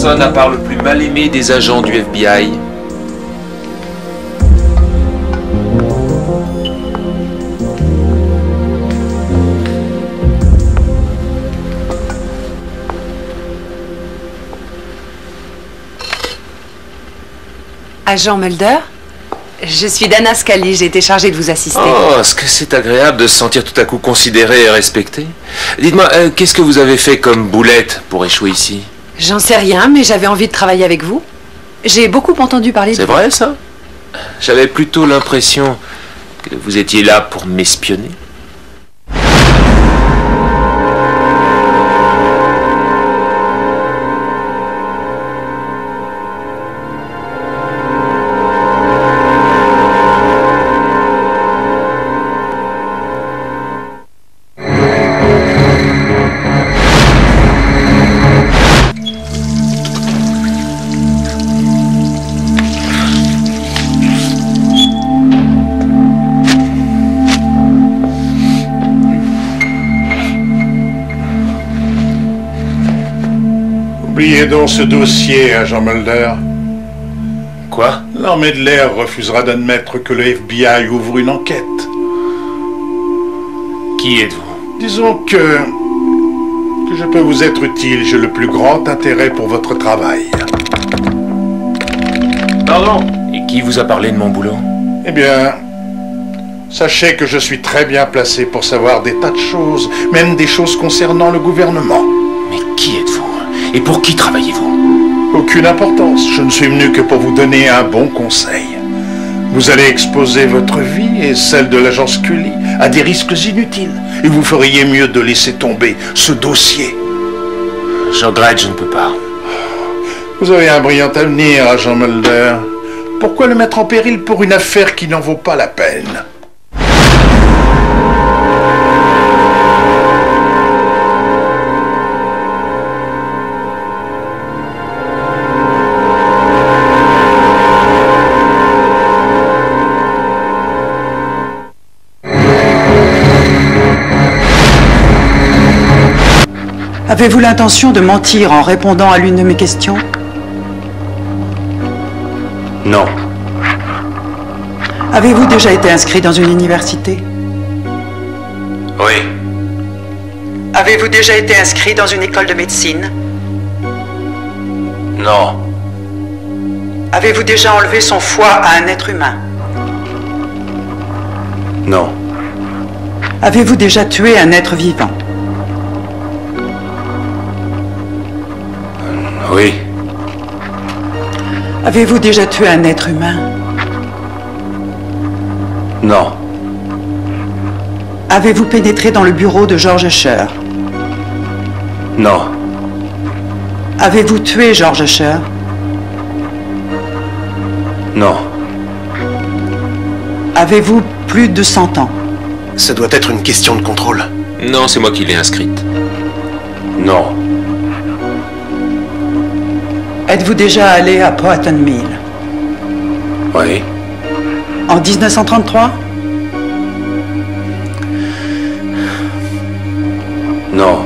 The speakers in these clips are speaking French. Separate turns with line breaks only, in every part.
personne à part le plus mal aimé des agents du FBI.
Agent Mulder, je suis Dana Scully, j'ai été chargée de vous assister.
Oh, est-ce que c'est agréable de se sentir tout à coup considéré et respecté? Dites-moi, qu'est-ce que vous avez fait comme boulette pour échouer ici?
J'en sais rien, mais j'avais envie de travailler avec vous. J'ai beaucoup entendu parler de vous.
C'est vrai, ça? J'avais plutôt l'impression que vous étiez là pour m'espionner.
Oubliez donc ce dossier, agent Mulder.
Quoi?
L'armée de l'air refusera d'admettre que le FBI ouvre une enquête.
Qui êtes-vous?
Disons que je peux vous être utile. J'ai le plus grand intérêt pour votre travail.
Pardon? Et qui vous a parlé de mon boulot?
Eh bien, sachez que je suis très bien placé pour savoir des tas de choses, même des choses concernant le gouvernement.
Mais qui êtes-vous? Et pour qui travaillez-vous?
Aucune importance. Je ne suis venu que pour vous donner un bon conseil. Vous allez exposer votre vie et celle de l'agent Scully à des risques inutiles. Et vous feriez mieux de laisser tomber ce dossier.
Je regrette, je ne peux pas.
Vous avez un brillant avenir, agent Mulder. Pourquoi le mettre en péril pour une affaire qui n'en vaut pas la peine?
Avez-vous l'intention de mentir en répondant à l'une de mes questions?
Non.
Avez-vous déjà été inscrit dans une université?
Oui.
Avez-vous déjà été inscrit dans une école de médecine?
Non.
Avez-vous déjà enlevé son foie à un être humain?
Non.
Avez-vous déjà tué un être vivant?
Oui.
Avez-vous déjà tué un être humain?
Non.
Avez-vous pénétré dans le bureau de George Usher?
Non.
Avez-vous tué George Usher?
Non.
Avez-vous plus de 100 ans?
Ça doit être une question de contrôle.
Non, c'est moi qui l'ai inscrite.
Non.
Êtes-vous déjà allé à Powhatan Mill?
Oui.
En 1933?
Non.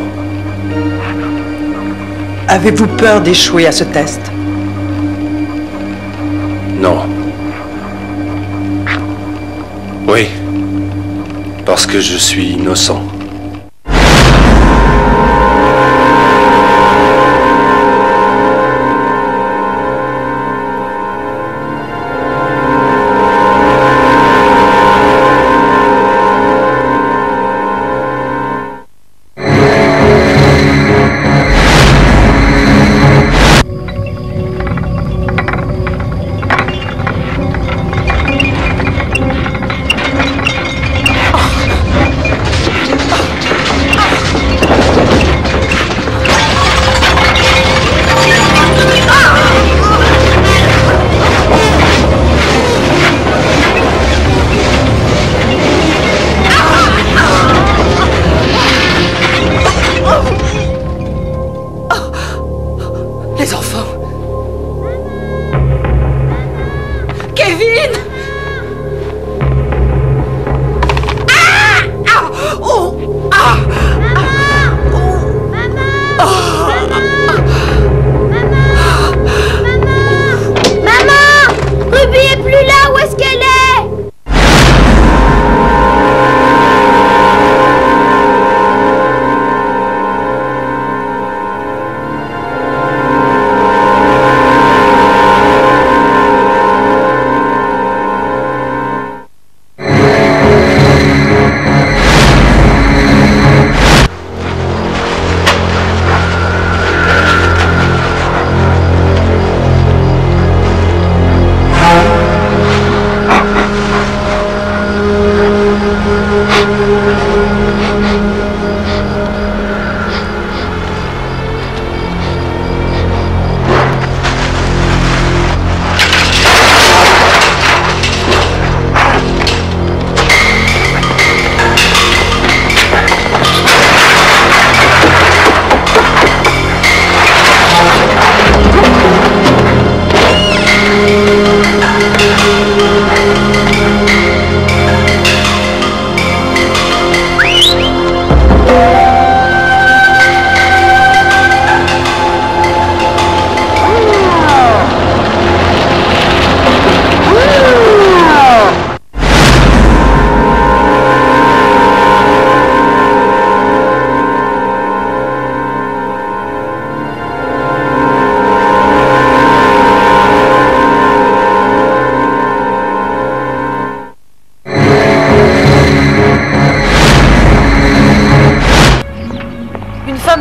Avez-vous peur d'échouer à ce test?
Non. Oui. Parce que je suis innocent.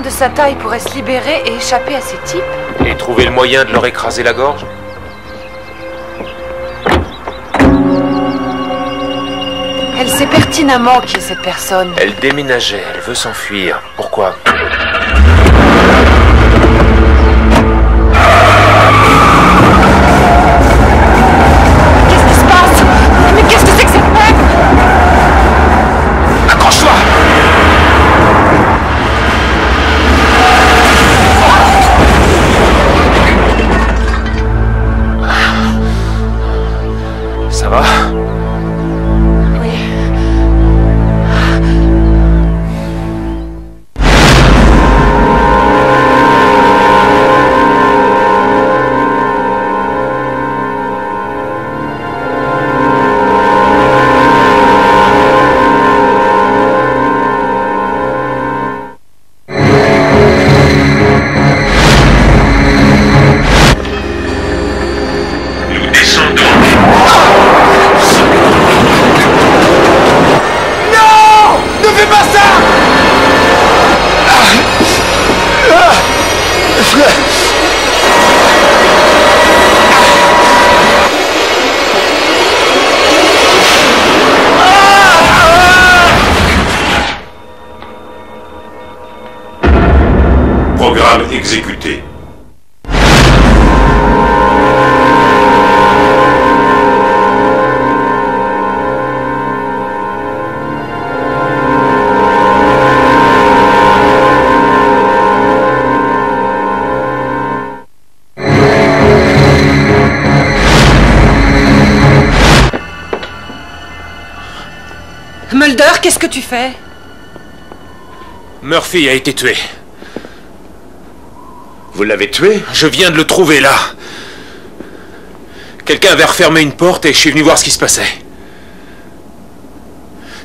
de sa taille pourrait se libérer et échapper à ces types?
Et trouver le moyen de leur écraser la gorge?
Elle sait pertinemment qui est cette personne.
Elle déménageait, elle veut s'enfuir. Pourquoi?
Qu'est-ce qui se passe? Mais qu'est-ce que c'est que cette merde?
Accroche-toi! Ça va?
Oui.
Nous descendons.
Ne fais pas ça!
Programme exécuté.
Mulder, qu'est-ce que tu fais?
Murphy a été tué.
Vous l'avez tué?
Je viens de le trouver là. Quelqu'un avait refermé une porte et je suis venu voir ce qui se passait.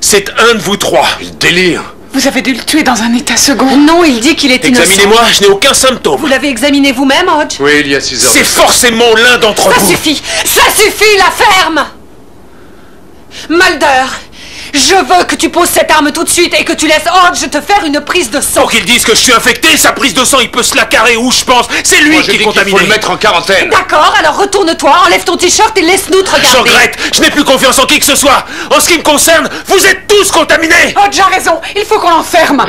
C'est un de vous trois.
Délire!
Vous avez dû le tuer dans un état second.
Non, il dit qu'il est innocent.
Examinez-moi, je n'ai aucun symptôme.
Vous l'avez examiné vous-même, Hodge?
Oui, il y a 6 heures.
C'est forcément l'un d'entre
Ça
vous.
suffit! Ça suffit, la ferme! Mulder, je veux que tu poses cette arme tout de suite et que tu laisses Hodge te faire une prise de sang.
Pour qu'ils disent que je suis infecté, sa prise de sang, il peut se la carrer où je pense. C'est lui
Moi, je
qui
dis
est
qu'il
contaminé.
faut le mettre en quarantaine.
D'accord, alors retourne-toi, enlève ton t-shirt et laisse-nous te
Je
regarder.
regrette, je n'ai plus confiance en qui que ce soit. En ce qui me concerne, vous êtes tous contaminés.
Hodge a raison, il faut qu'on l'enferme.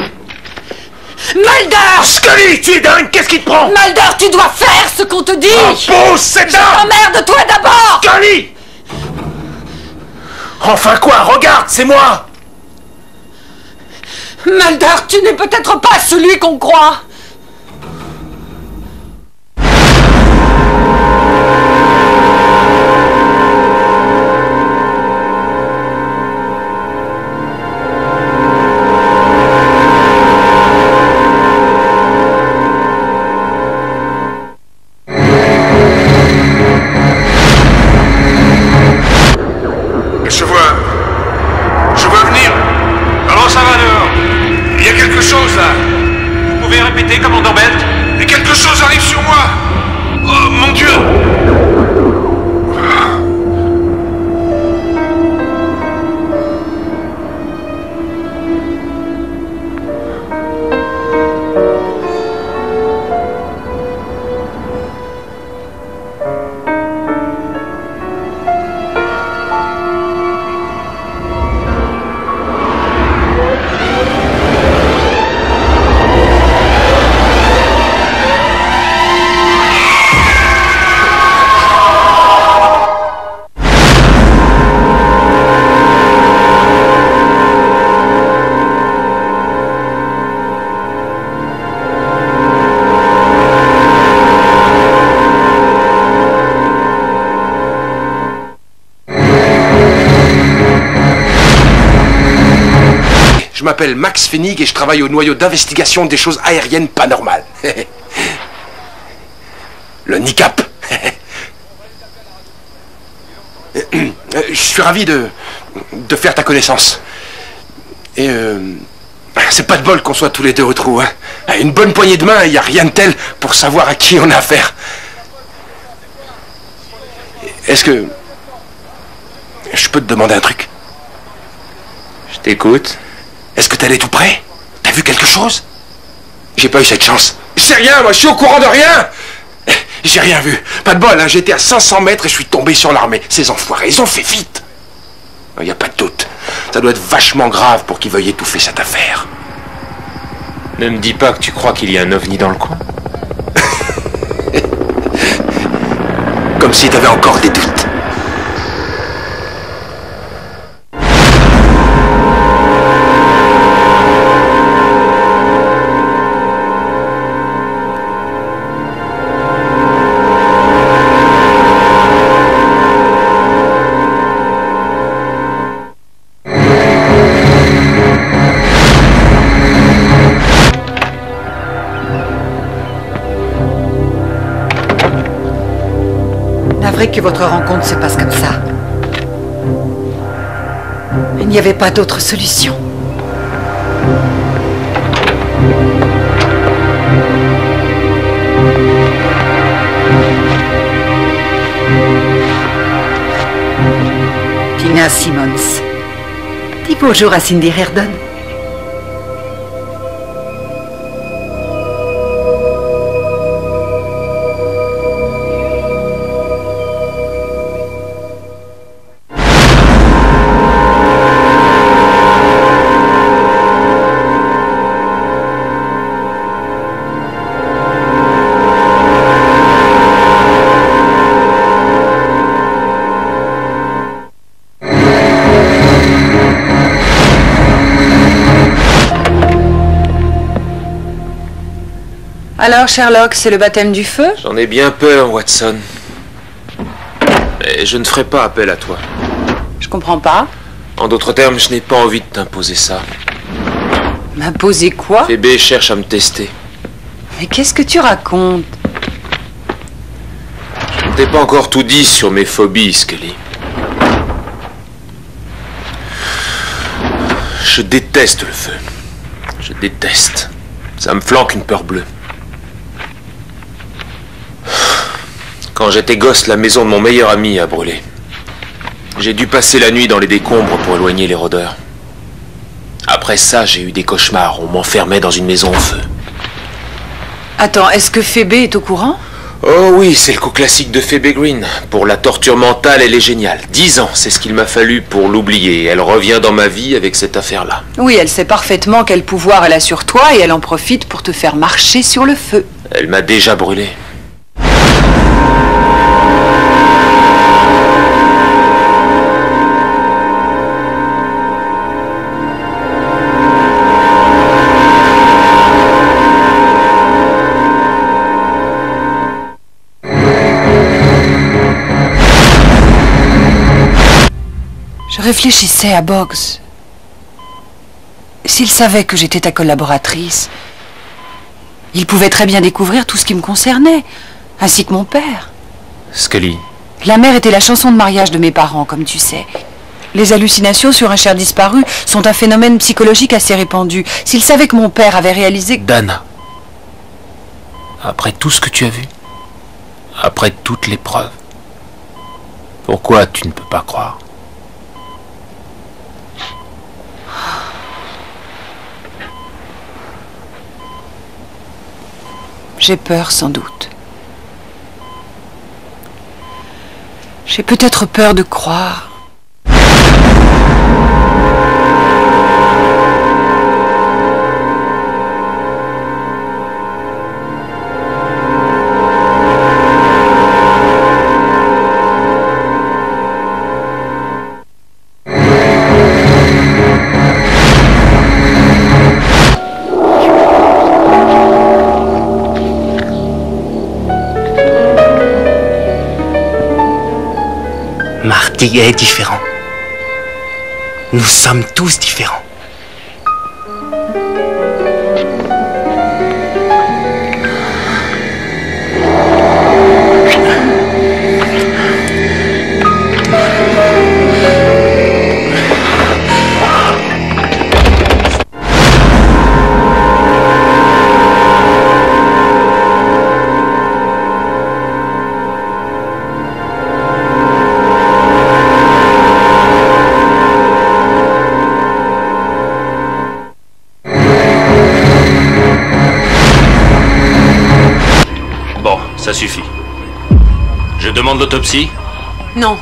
Mulder!
Scully, tu es dingue, qu'est-ce qui te prend?
Mulder, tu dois faire ce qu'on te dit!
Pose cette arme!
Emmerde-toi d'abord!
Scully! Enfin quoi? Regarde, c'est moi!
Mulder, tu n'es peut-être pas celui qu'on croit!
Je vois venir. Alors ça va dehors. Il y a quelque chose là.
Vous pouvez répéter, commandant Belt?
Et quelque chose arrive sur moi. Oh mon Dieu.
Je m'appelle Max Pfennig et je travaille au noyau d'investigation des choses aériennes pas normales. Le NICAP. Je suis ravi de faire ta connaissance. Et c'est pas de bol qu'on soit tous les deux au trou. Hein. Une bonne poignée de main, il n'y a rien de tel pour savoir à qui on a affaire. Est-ce que je peux te demander un truc?
Je t'écoute.
Est-ce que t'es allé tout près? T'as vu quelque chose? J'ai pas eu cette chance. Je sais rien, moi, je suis au courant de rien. J'ai rien vu. Pas de bol, hein. J'étais à 500 mètres et je suis tombé sur l'armée. Ces enfoirés, ils ont fait vite. Il n'y a pas de doute. Ça doit être vachement grave pour qu'ils veuillent étouffer cette affaire.
Ne me dis pas que tu crois qu'il y a un ovni dans le coin.
Comme si t'avais encore des doutes.
Navré que votre rencontre se passe comme ça. Il n'y avait pas d'autre solution. Tina Simmons. Dis bonjour à Cindy Reardon.
Alors, Sherlock, c'est le baptême du feu?
J'en ai bien peur, Watson. Mais je ne ferai pas appel à toi.
Je comprends pas.
En d'autres termes, je n'ai pas envie de t'imposer ça.
M'imposer quoi?
Phoebe cherche à me tester.
Mais qu'est-ce que tu racontes?
Je ne t'ai pas encore tout dit sur mes phobies, Scully. Je déteste le feu. Je déteste. Ça me flanque une peur bleue. Quand j'étais gosse, la maison de mon meilleur ami a brûlé. J'ai dû passer la nuit dans les décombres pour éloigner les rôdeurs. Après ça, j'ai eu des cauchemars. On m'enfermait dans une maison au feu.
Attends, est-ce que Phoebe est au courant?
Oh oui, c'est le coup classique de Phoebe Green. Pour la torture mentale, elle est géniale. 10 ans, c'est ce qu'il m'a fallu pour l'oublier. Elle revient dans ma vie avec cette affaire-là.
Oui, elle sait parfaitement quel pouvoir elle a sur toi et elle en profite pour te faire marcher sur le feu.
Elle m'a déjà brûlé.
Je réfléchissais à Boggs. S'il savait que j'étais ta collaboratrice, il pouvait très bien découvrir tout ce qui me concernait, ainsi que mon père.
Scully.
La mère était la chanson de mariage de mes parents, comme tu sais. Les hallucinations sur un cher disparu sont un phénomène psychologique assez répandu. S'il savait que mon père avait réalisé...
Dana. Après tout ce que tu as vu, après toutes les preuves, pourquoi tu ne peux pas croire?
J'ai peur, sans doute. J'ai peut-être peur de croire.
Marty est différent. Nous sommes tous différents.
Ça suffit. Je demande l'autopsie.
Non.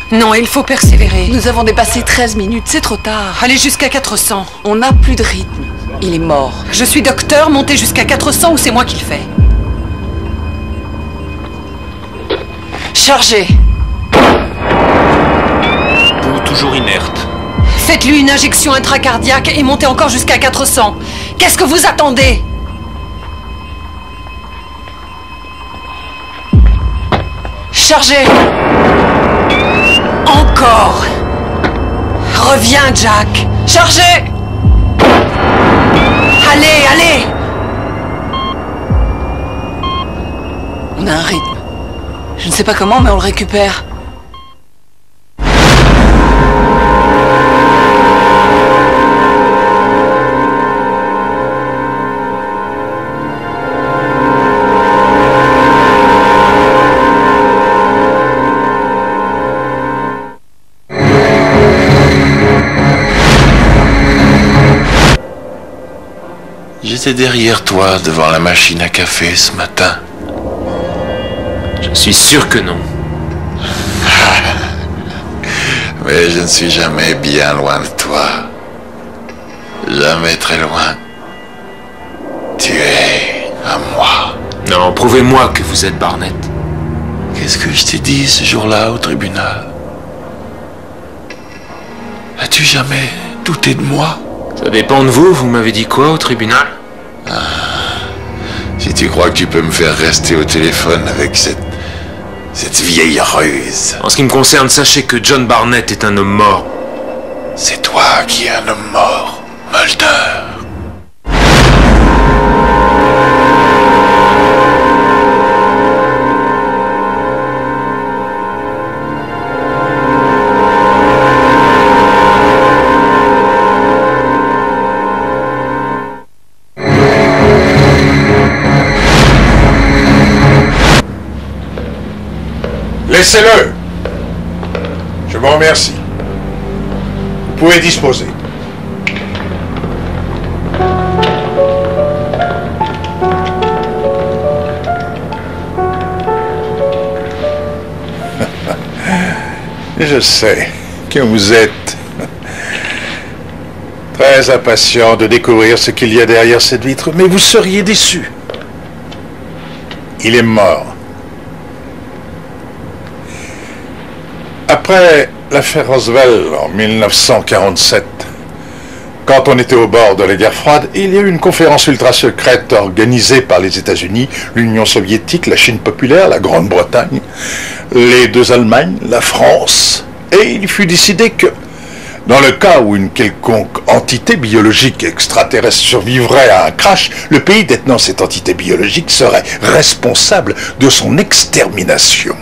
Non, il faut persévérer. Nous avons dépassé 13 minutes, c'est trop tard. Allez jusqu'à 400. On n'a plus de rythme. Il est mort. Je suis docteur, montez jusqu'à 400 ou c'est moi qui le fais. Chargez.
Pouls toujours inerte.
Faites-lui une injection intracardiaque et montez encore jusqu'à 400. Qu'est-ce que vous attendez? Chargez. Encore. Reviens, Jack. Chargez. Allez, allez. On a un rythme. Je ne sais pas comment, mais on le récupère.
J'étais derrière toi, devant la machine à café ce matin.
Je suis sûr que non.
Mais je ne suis jamais bien loin de toi. Jamais très loin. Tu es à moi.
Non, prouvez-moi que vous êtes Barnett.
Qu'est-ce que je t'ai dit ce jour-là au tribunal? As-tu jamais douté de moi?
Ça dépend de vous, vous m'avez dit quoi au tribunal?
Si tu crois que tu peux me faire rester au téléphone avec cette vieille ruse.
En ce qui me concerne, sachez que John Barnett est un homme mort.
C'est toi qui es un homme mort, Mulder. Laissez-le. Je vous remercie. Vous pouvez disposer. Je sais que vous êtes très impatient de découvrir ce qu'il y a derrière cette vitre, mais vous seriez déçu. Il est mort. Après l'affaire Roswell en 1947, quand on était au bord de la guerre froide, il y a eu une conférence ultra secrète organisée par les États-Unis, l'Union soviétique, la Chine populaire, la Grande-Bretagne, les deux Allemagnes, la France, et il fut décidé que, dans le cas où une quelconque entité biologique extraterrestre survivrait à un crash, le pays détenant cette entité biologique serait responsable de son extermination.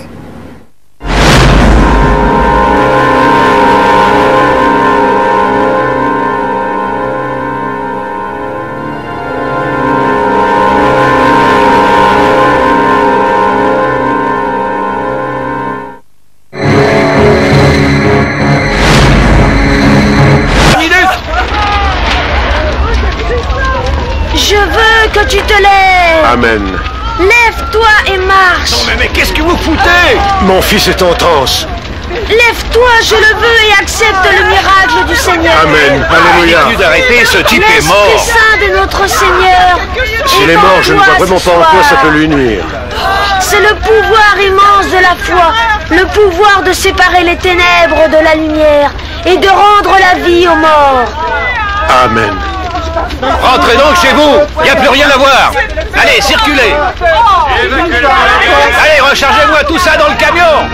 Je veux que tu te lèves.
Amen.
Lève-toi et marche.
Non mais qu'est-ce que vous foutez? Mon fils est en transe.
Lève-toi, je le veux, et accepte le miracle du Seigneur.
Amen. Alléluia.
D'arrêter, ce type est mort.
L'Esprit Saint de notre Seigneur.
S'il est mort, je ne vois vraiment pas en quoi ça peut lui nuire.
C'est le pouvoir immense de la foi, le pouvoir de séparer les ténèbres de la lumière et de rendre la vie aux morts.
Amen.
Rentrez donc chez vous. Il n'y a plus rien à voir. Allez, circulez. Allez, rechargez-moi tout ça dans le camion.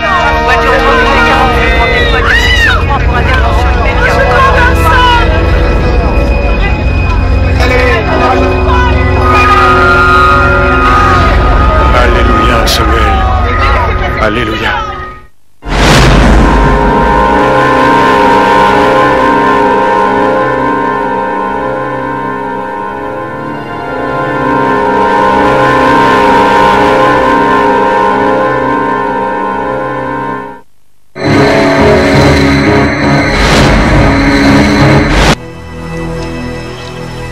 Alléluia, Samuel. Alléluia.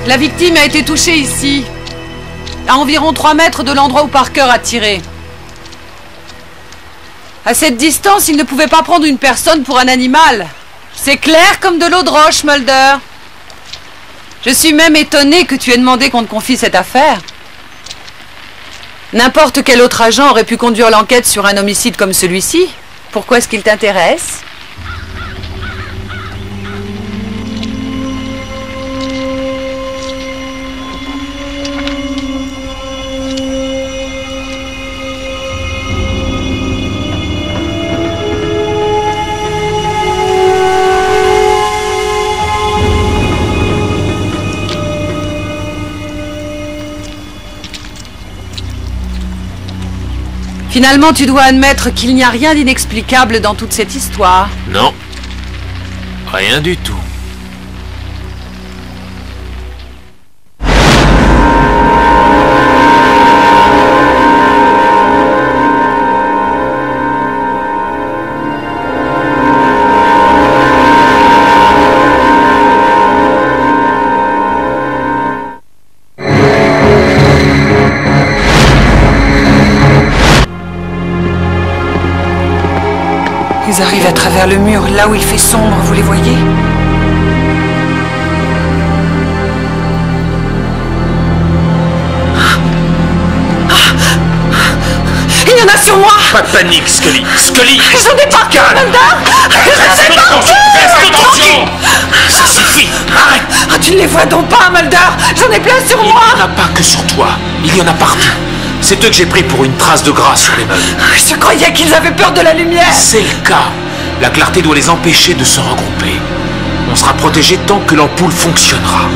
La victime a été touchée ici, à environ 3 mètres de l'endroit où Parker a tiré.
À cette distance, il ne pouvait pas prendre une personne pour un animal. C'est clair comme de l'eau de roche, Mulder. Je suis même étonnée que tu aies demandé qu'on te confie cette affaire. N'importe quel autre agent aurait pu conduire l'enquête sur un homicide comme celui-ci. Pourquoi est-ce qu'il t'intéresse ? Finalement, tu dois admettre qu'il n'y a rien d'inexplicable dans toute cette histoire.
Non. Rien du tout.
Ils arrivent à travers le mur, là où il fait sombre, vous les voyez? Il y en a sur moi!
Pas de panique, Scully! Scully!
J'en ai pas qu'un, Mulder!
Reste tranquille! Ça suffit! Arrête!
Ah, tu ne les vois donc pas, Mulder! J'en ai plein sur moi!
Il n'y en a pas que sur toi. Il y en a partout. C'est eux que j'ai pris pour une trace de gras sur les meubles.
Je croyais qu'ils avaient peur de la lumière!
C'est le cas. La clarté doit les empêcher de se regrouper. On sera protégé tant que l'ampoule fonctionnera.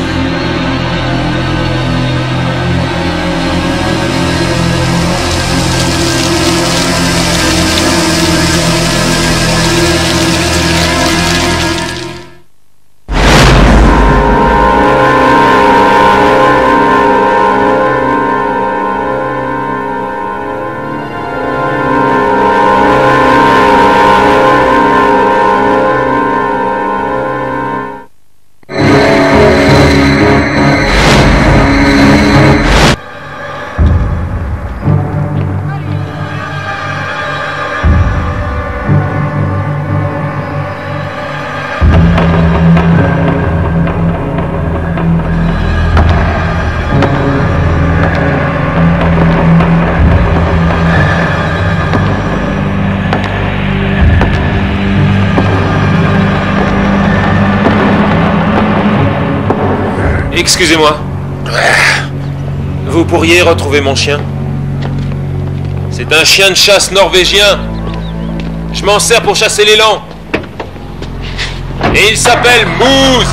Excusez-moi. Vous pourriez retrouver mon chien? C'est un chien de chasse norvégien. Je m'en sers pour chasser l'élan. Et il s'appelle Moose.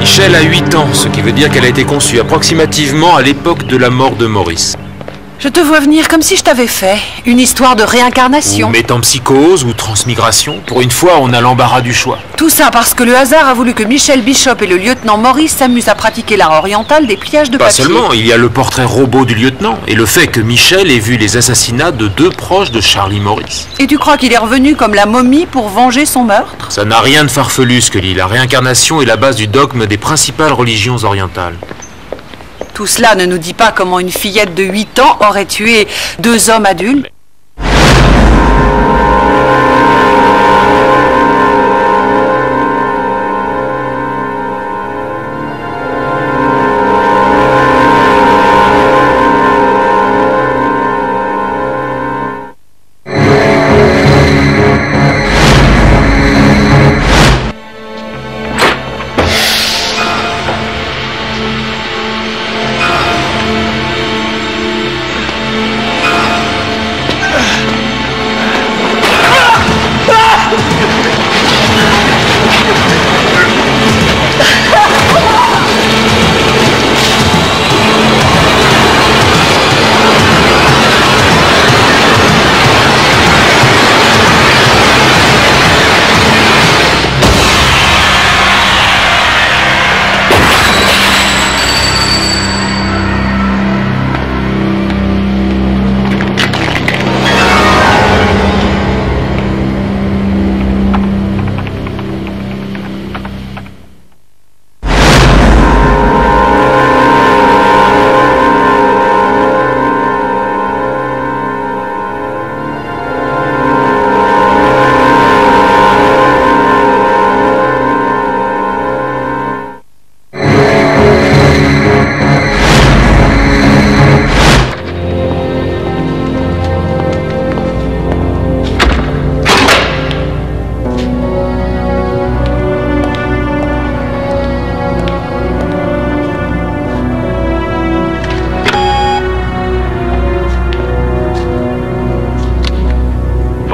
Michelle a 8 ans, ce qui veut dire qu'elle a été conçue approximativement à l'époque de la mort de Maurice.
Je te vois venir comme si je t'avais fait. Une histoire de réincarnation.
Ou métempsychose, ou transmigration. Pour une fois, on a l'embarras du choix.
Tout ça parce que le hasard a voulu que Michel Bishop et le lieutenant Maurice s'amusent à pratiquer l'art oriental des pliages de
Pas
papier.
seulement, il y a le portrait robot du lieutenant, et le fait que Michel ait vu les assassinats de 2 proches de Charlie Maurice.
Et tu crois qu'il est revenu comme la momie pour venger son meurtre?
Ça n'a rien de farfelu, Scully. La réincarnation est la base du dogme des principales religions orientales.
Tout cela ne nous dit pas comment une fillette de 8 ans aurait tué 2 hommes adultes.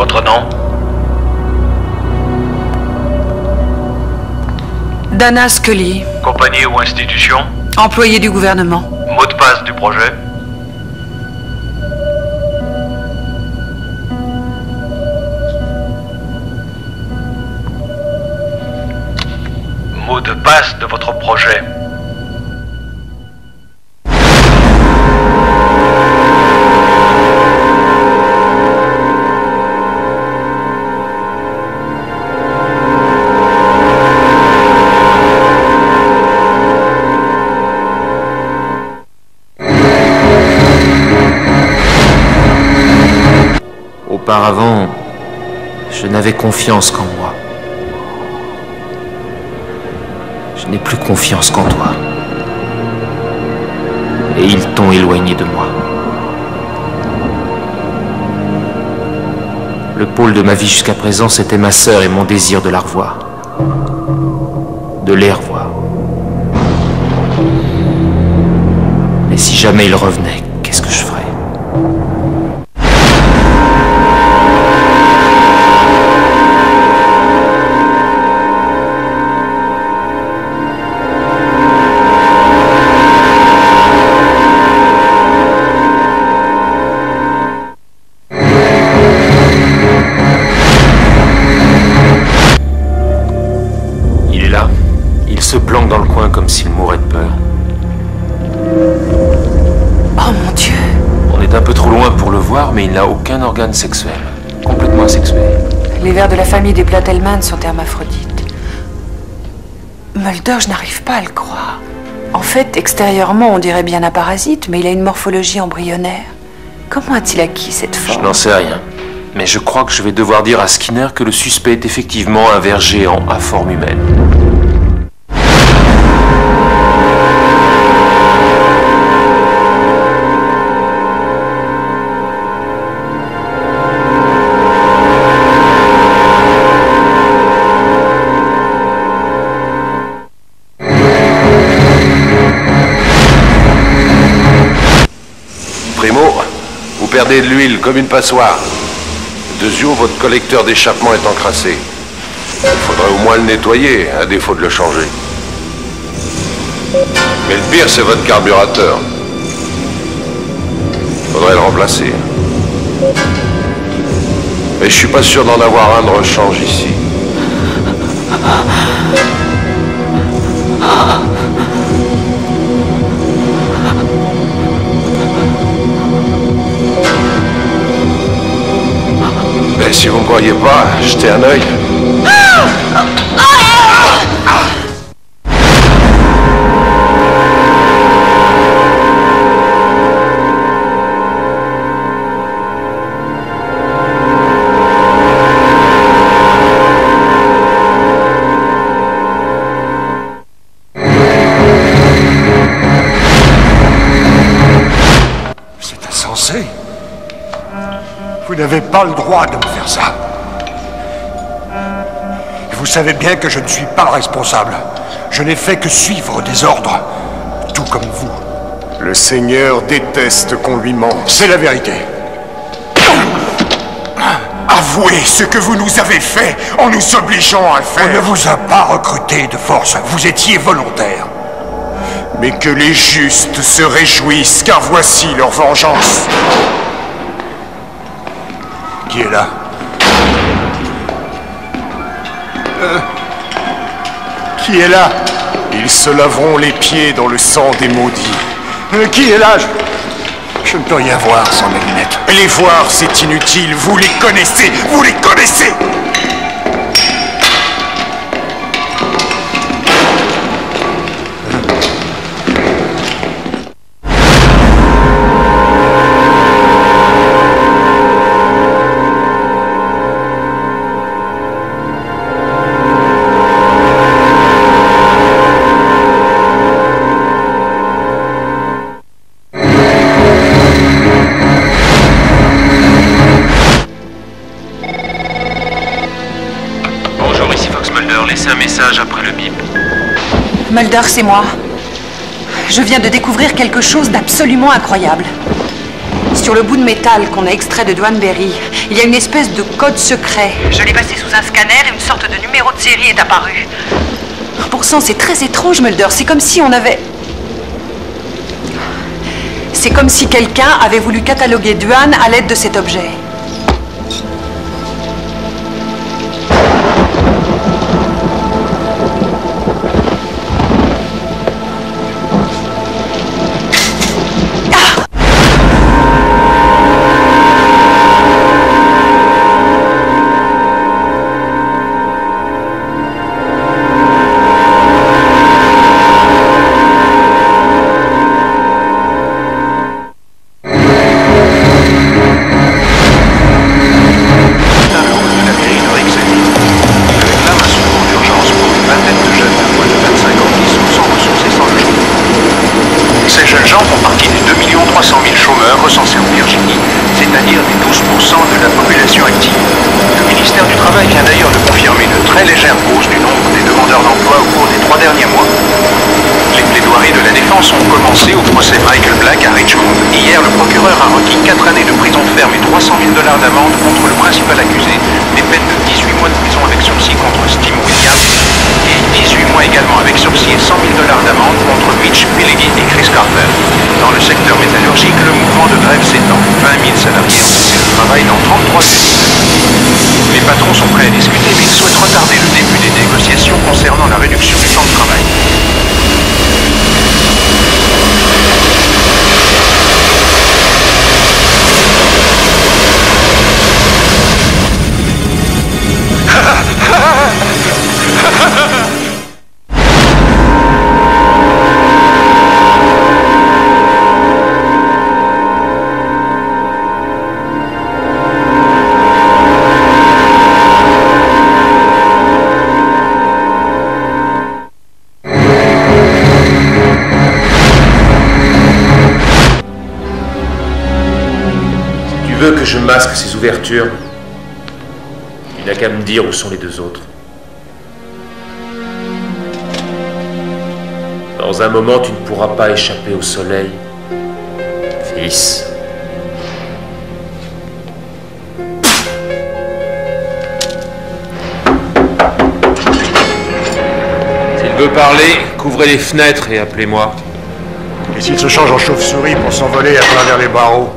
Votre nom?
Dana Scully,
Compagnie ou institution?
employé du gouvernement.
Mot de passe du projet? Mot de passe de votre projet?
Auparavant, je n'avais confiance qu'en moi. Je n'ai plus confiance qu'en toi. Et ils t'ont éloigné de moi. Le pôle de ma vie jusqu'à présent, c'était ma sœur et mon désir de la revoir. De les revoir. Mais si jamais ils revenaient, qu'est-ce que je ferais ? Se planque dans le coin comme s'il mourait de peur.
Oh mon Dieu!
On est un peu trop loin pour le voir, mais il n'a aucun organe sexuel. Complètement asexué.
Les vers de la famille des Platelman sont hermaphrodites. Mulder, je n'arrive pas à le croire. En fait, extérieurement, on dirait bien un parasite, mais il a une morphologie embryonnaire. Comment a-t-il acquis cette forme?
Je n'en sais rien. Mais je crois que je vais devoir dire à Skinner que le suspect est effectivement un ver géant à forme humaine.
Perdez de l'huile comme une passoire. Deuxièmement, votre collecteur d'échappement est encrassé. Il faudrait au moins le nettoyer, à défaut de le changer. Mais le pire, c'est votre carburateur. Faudrait le remplacer. Mais je suis pas sûr d'en avoir un de rechange ici. Mais si vous ne me croyez pas, jetez un œil.
C'est insensé. Vous n'avez pas le droit de me faire ça. Et vous savez bien que je ne suis pas responsable. Je n'ai fait que suivre des ordres, tout comme vous.
Le Seigneur déteste qu'on lui mente.
C'est la vérité.
Avouez ce que vous nous avez fait en nous obligeant à le faire.
On ne vous a pas recruté de force, vous étiez volontaire.
Mais que les justes se réjouissent, car voici leur vengeance.
Qui est là? Qui est là?
Ils se laveront les pieds dans le sang des maudits.
Qui est là? Je ne peux rien voir sans mes lunettes.
Les voir, c'est inutile. Vous les connaissez. Vous les connaissez.
Un message après le bip.
Mulder, c'est moi. Je viens de découvrir quelque chose d'absolument incroyable.
Sur le bout de métal qu'on a extrait de Dwanberry, il y a une espèce de code secret.
Je l'ai passé sous un scanner et une sorte de numéro de série est apparu.
Pourtant, c'est très étrange, Mulder. C'est comme si on avait... C'est comme si quelqu'un avait voulu cataloguer Dwan à l'aide de cet objet.
Que je masque ces ouvertures, il n'a qu'à me dire où sont les deux autres. Dans un moment, tu ne pourras pas échapper au soleil, fils. S'il veut parler, couvrez les fenêtres et appelez-moi.
Et s'il se change en chauve-souris pour s'envoler à travers les barreaux?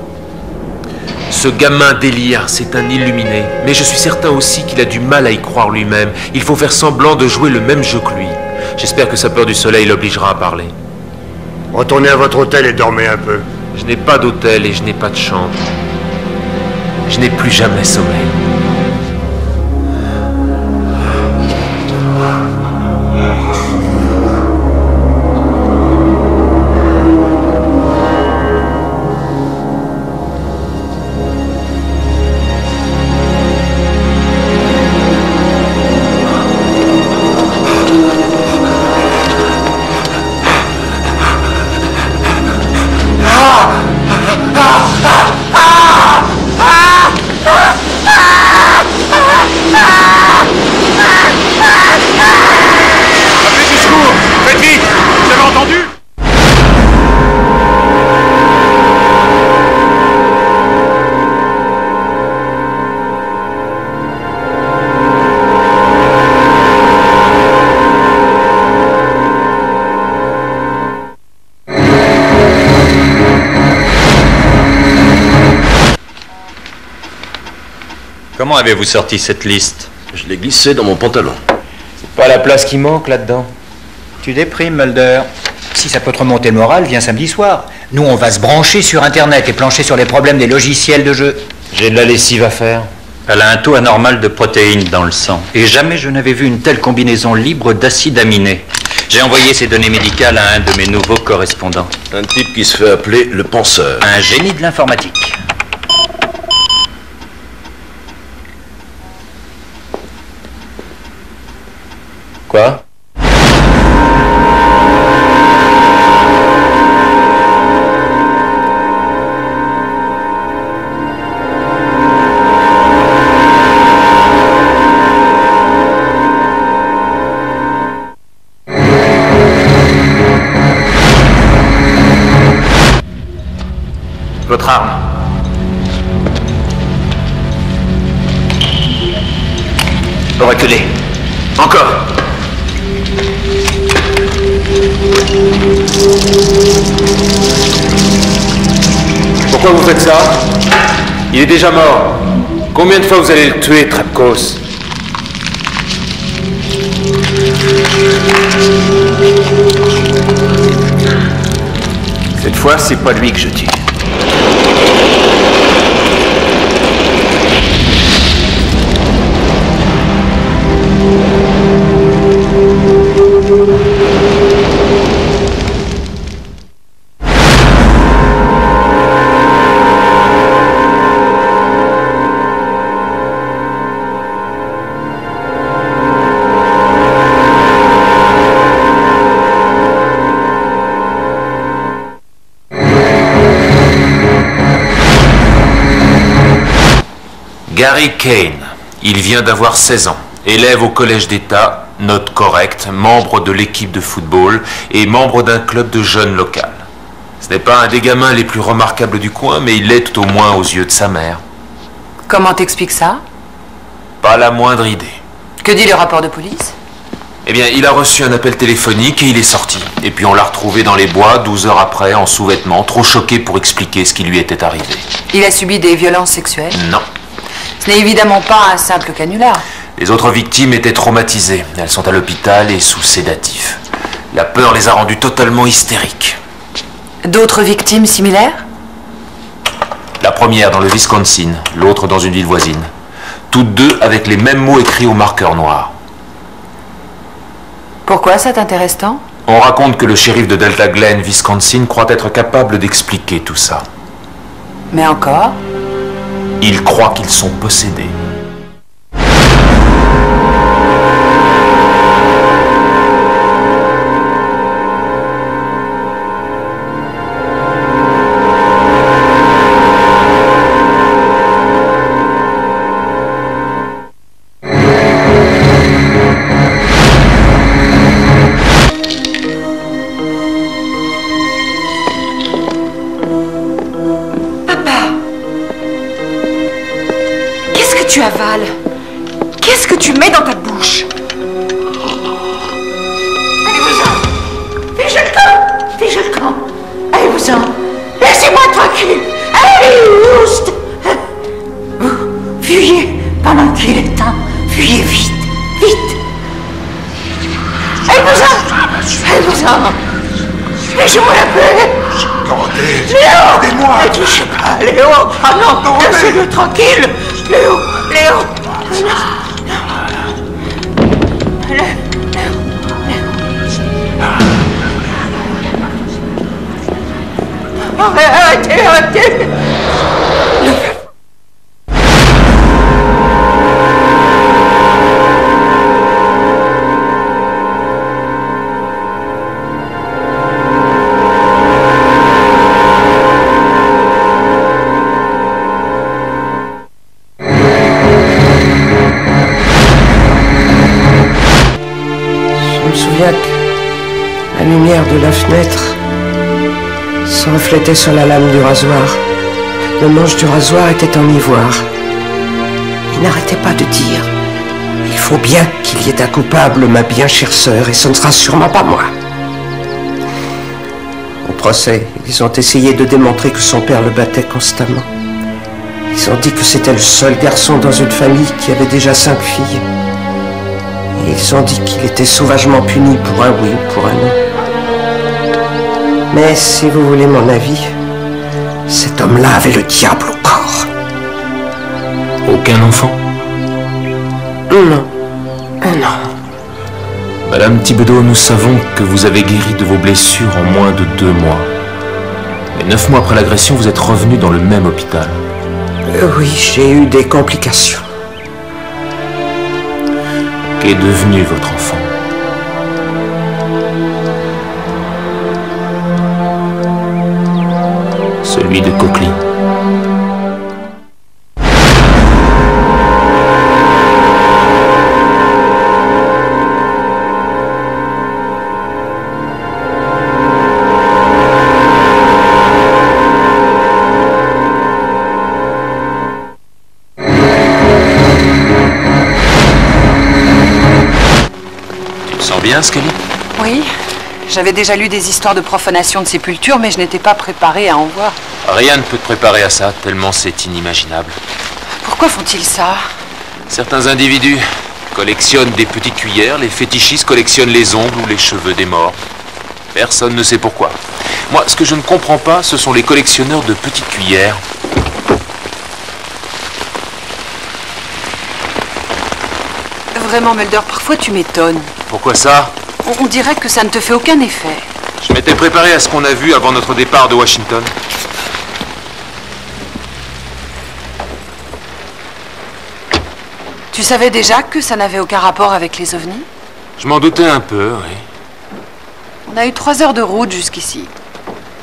Ce gamin délire, c'est un illuminé. Mais je suis certain aussi qu'il a du mal à y croire lui-même. Il faut faire semblant de jouer le même jeu que lui. J'espère que sa peur du soleil l'obligera à parler.
Retournez à votre hôtel et dormez un peu.
Je n'ai pas d'hôtel et je n'ai pas de chambre. Je n'ai plus jamais sommeil.
Comment avez-vous sorti cette liste?
Je l'ai glissée dans mon pantalon.
C'est pas la place qui manque là-dedans.
Tu déprimes, Mulder. Si ça peut te remonter le moral, viens samedi soir. Nous, on va se brancher sur Internet et plancher sur les problèmes des logiciels de jeu.
J'ai de la lessive à faire.
Elle a un taux anormal de protéines dans le sang. Et jamais je n'avais vu une telle combinaison libre d'acides aminés. J'ai envoyé ces données médicales à un de mes nouveaux correspondants.
Un type qui se fait appeler le penseur.
Un génie de l'informatique.
Quoi?
Votre arme.
Reculez. Encore. Pourquoi vous faites ça? Il est déjà mort. Combien de fois vous allez le tuer, Trepkos?
Cette fois, c'est pas lui que je tue.
Gary Kane, il vient d'avoir 16 ans, élève au collège d'État, note correcte, membre de l'équipe de football et membre d'un club de jeunes local. Ce n'est pas un des gamins les plus remarquables du coin, mais il l'est tout au moins aux yeux de sa mère.
Comment t'expliques ça?
Pas la moindre idée.
Que dit le rapport de police?
Eh bien, il a reçu un appel téléphonique et il est sorti. Et puis on l'a retrouvé dans les bois 12 heures après, en sous-vêtements, trop choqué pour expliquer ce qui lui était arrivé.
Il a subi des violences sexuelles?
Non.
Ce n'est évidemment pas un simple canular.
Les autres victimes étaient traumatisées. Elles sont à l'hôpital et sous sédatifs. La peur les a rendues totalement hystériques.
D'autres victimes similaires?
La première dans le Wisconsin, l'autre dans une ville voisine. Toutes deux avec les mêmes mots écrits au marqueur noir.
Pourquoi ça t'intéresse tant?
On raconte que le shérif de Delta Glen, Wisconsin, croit être capable d'expliquer tout ça.
Mais encore?
Il croit qu'ils sont possédés.
Tu avales. Qu'est-ce que tu mets dans ta bouche?
Allez-vous-en! Figez le camp! Figez le camp! Allez-vous-en! Laissez-moi tranquille! Allez, juste! Vous fuyez pendant qu'il est temps. Fuyez vite! Vite! Allez-vous-en! Allez-vous-en! Laissez-moi la paix!
Dorothée!
Léo!
Aidez-moi!
Ne touchez pas, Léo! Ah non! Laissez-le tranquille! Léo! Léo! Arrêtez, arrêtez!
La lumière de la fenêtre se reflétait sur la lame du rasoir. Le manche du rasoir était en ivoire. Il n'arrêtait pas de dire « Il faut bien qu'il y ait un coupable, ma bien chère sœur, et ce ne sera sûrement pas moi. » Au procès, ils ont essayé de démontrer que son père le battait constamment. Ils ont dit que c'était le seul garçon dans une famille qui avait déjà 5 filles. Et ils ont dit qu'il était sauvagement puni pour un oui ou pour un non. Mais si vous voulez mon avis, cet homme-là avait le diable au corps.
Aucun enfant?
Non. Non.
Madame Thibodeau, nous savons que vous avez guéri de vos blessures en moins de 2 mois. Mais 9 mois après l'agression, vous êtes revenu dans le même hôpital.
Oui, j'ai eu des complications.
Qu'est devenu votre enfant? Celui de Coquely. bien, Scully?
Oui. J'avais déjà lu des histoires de profanation de sépultures, mais je n'étais pas préparée à en voir.
Rien ne peut te préparer à ça, tellement c'est inimaginable.
Pourquoi font-ils ça?
Certains individus collectionnent des petites cuillères, les fétichistes collectionnent les ongles ou les cheveux des morts. Personne ne sait pourquoi. Moi, ce que je ne comprends pas, ce sont les collectionneurs de petites cuillères.
Vraiment, Mulder, parfois tu m'étonnes.
Pourquoi ça?
On dirait que ça ne te fait aucun effet.
Je m'étais préparé à ce qu'on a vu avant notre départ de Washington.
Tu savais déjà que ça n'avait aucun rapport avec les ovnis?
Je m'en doutais un peu, oui.
On a eu 3 heures de route jusqu'ici.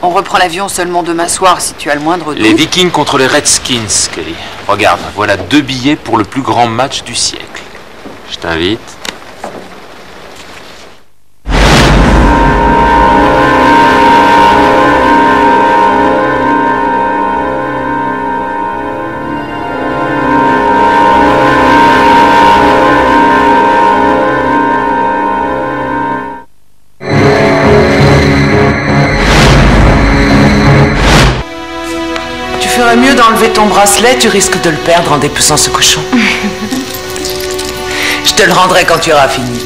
On reprend l'avion seulement demain soir si tu as le moindre doute.
Les Vikings contre les Redskins, Kelly. Regarde, voilà 2 billets pour le plus grand match du siècle. Je t'invite.
Tu ferais mieux d'enlever ton bracelet, tu risques de le perdre en dépeçant ce cochon. Je te le rendrai quand tu auras fini.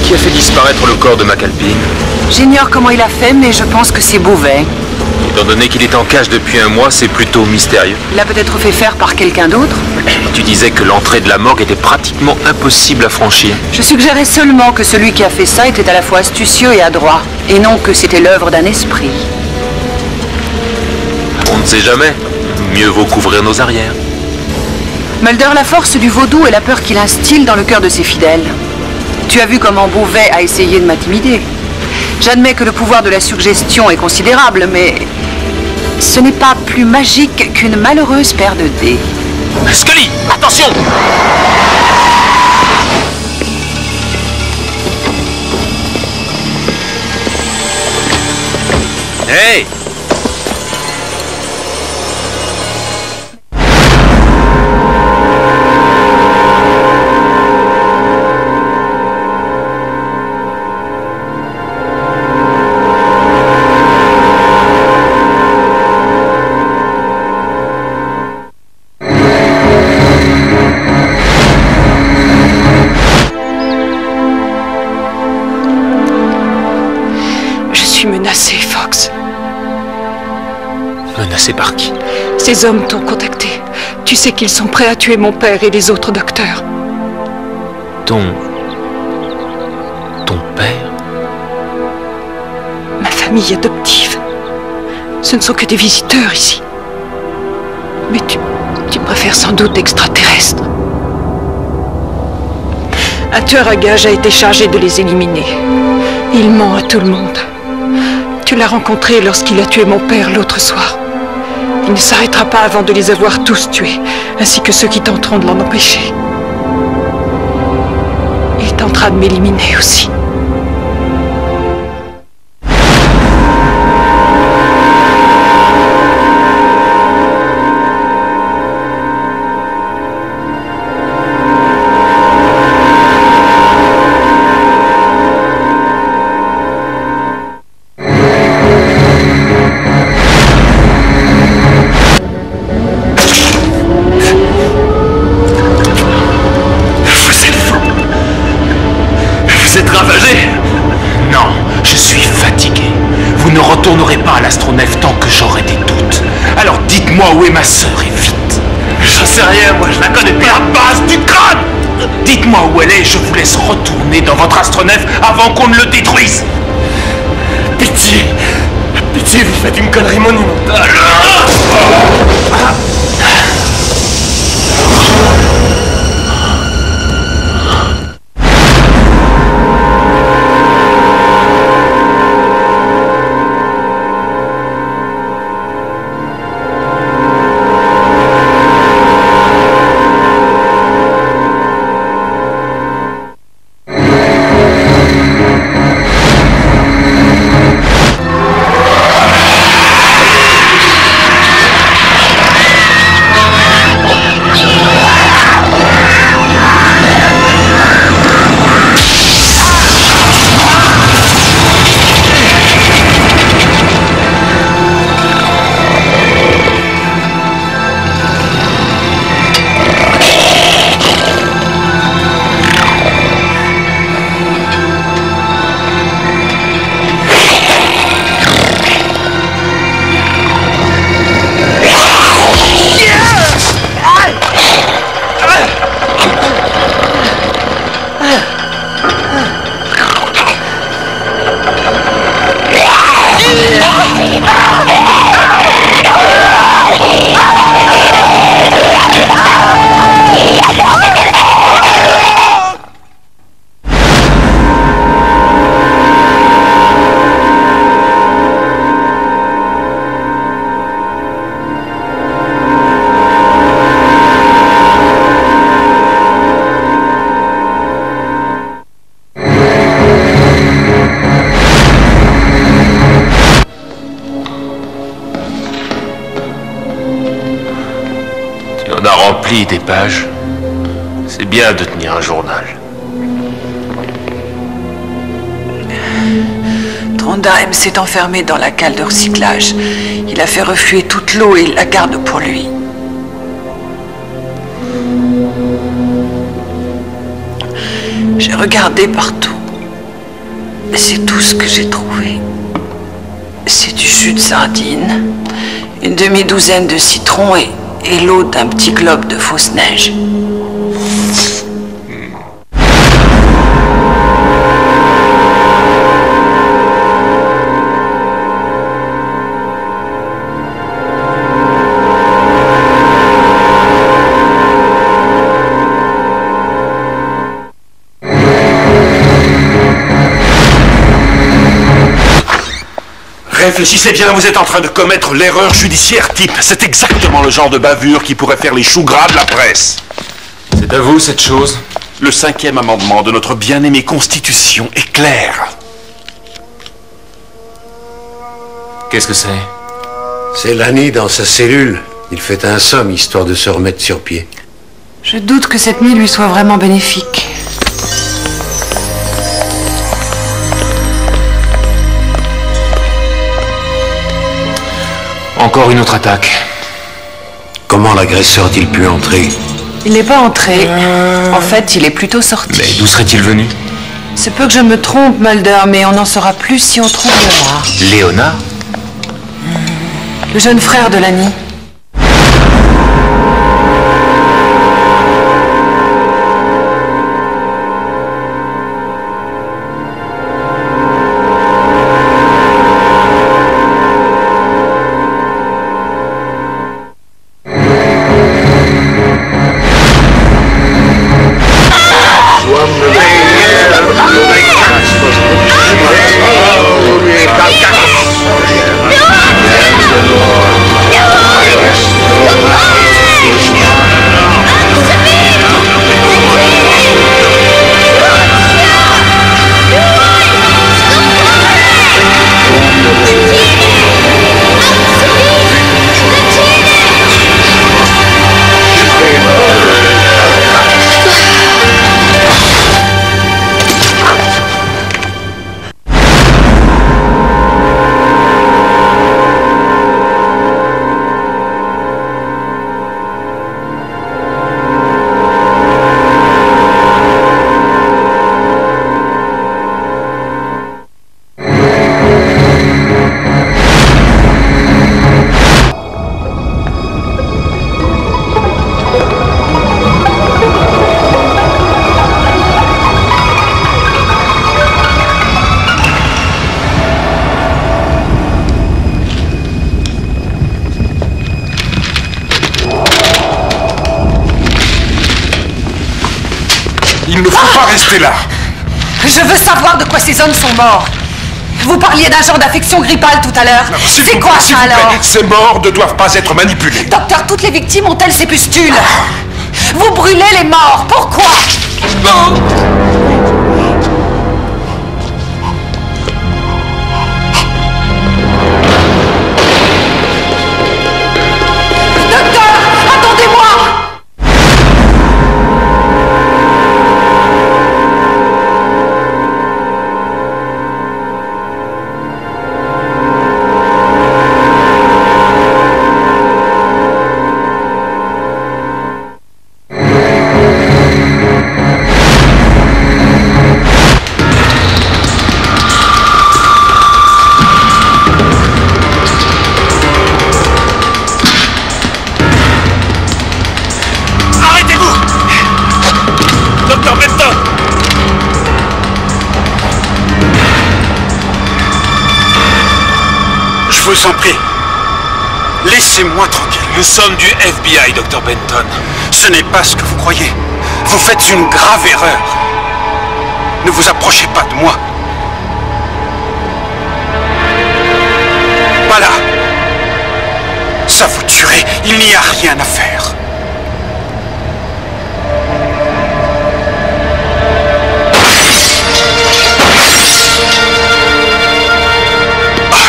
Qui a fait disparaître le corps de McAlpine?
J'ignore comment il a fait, mais je pense que c'est Bouvet.
Étant donné qu'il est en cage depuis un mois, c'est plutôt mystérieux.
Il l'a peut-être fait faire par quelqu'un d'autre.
Tu disais que l'entrée de la morgue était pratiquement impossible à franchir.
Je suggérais seulement que celui qui a fait ça était à la fois astucieux et adroit, et non que c'était l'œuvre d'un esprit.
On ne sait jamais. Mieux vaut couvrir nos arrières.
Mulder, la force du vaudou est la peur qu'il instille dans le cœur de ses fidèles. Tu as vu comment Bouvet a essayé de m'intimider. J'admets que le pouvoir de la suggestion est considérable, mais ce n'est pas plus magique qu'une malheureuse paire de dés.
Scully, attention! Hey!
Menacé, Fox.
Menacé par qui?
Ces hommes t'ont contacté. Tu sais qu'ils sont prêts à tuer mon père et les autres docteurs.
Ton père?
Ma famille adoptive. Ce ne sont que des visiteurs ici. Mais tu préfères sans doute extraterrestres. Un tueur à gages a été chargé de les éliminer. Il ment à tout le monde. Tu l'as rencontré lorsqu'il a tué mon père l'autre soir. Il ne s'arrêtera pas avant de les avoir tous tués, ainsi que ceux qui tenteront de l'en empêcher. Il tentera de m'éliminer aussi.
tant que j'aurai des doutes. Alors dites-moi où est ma sœur et vite.
J'en sais rien, moi, je la connais pas.
La base du crâne! Dites-moi où elle est et je vous laisse retourner dans votre astronef avant qu'on ne le détruise.
Pitié! Pitié, vous faites une connerie monumentale.
On a rempli des pages. C'est bien de tenir un journal.
Trondheim s'est enfermé dans la cale de recyclage. Il a fait refluer toute l'eau et il la garde pour lui. J'ai regardé partout. C'est tout ce que j'ai trouvé. C'est du jus de sardine, une demi-douzaine de citrons et l'eau d'un petit globe de fausse neige.
Réfléchissez bien, vous êtes en train de commettre l'erreur judiciaire type. C'est exactement le genre de bavure qui pourrait faire les choux gras de la presse.
C'est à vous cette chose?
Le 5e amendement de notre bien-aimée Constitution est clair.
Qu'est-ce que c'est?
C'est Lanny dans sa cellule. Il fait un somme histoire de se remettre sur pied.
Je doute que cette nuit lui soit vraiment bénéfique.
Encore une autre attaque.
Comment l'agresseur a-t-il pu entrer?
Il n'est pas entré. En fait, il est plutôt sorti.
Mais d'où serait-il venu?
C'est peu que je me trompe, Mulder, mais on en saura plus si on trouve Léonard.
Léonard?
Le jeune frère de Lanny.
No!
Il ne faut pas rester là.
Je veux savoir de quoi ces hommes sont morts. Vous parliez d'un genre d'affection grippale tout à l'heure. C'est quoi ça alors?
Ces morts ne doivent pas être manipulés.
Docteur, toutes les victimes ont-elles ces pustules? Vous brûlez les morts, pourquoi?
Je vous en prie. Laissez-moi tranquille.
Nous sommes du FBI, Dr. Benton.
Ce n'est pas ce que vous croyez. Vous faites une grave erreur. Ne vous approchez pas de moi. Pas là. Ça vous tuerait. Il n'y a rien à faire.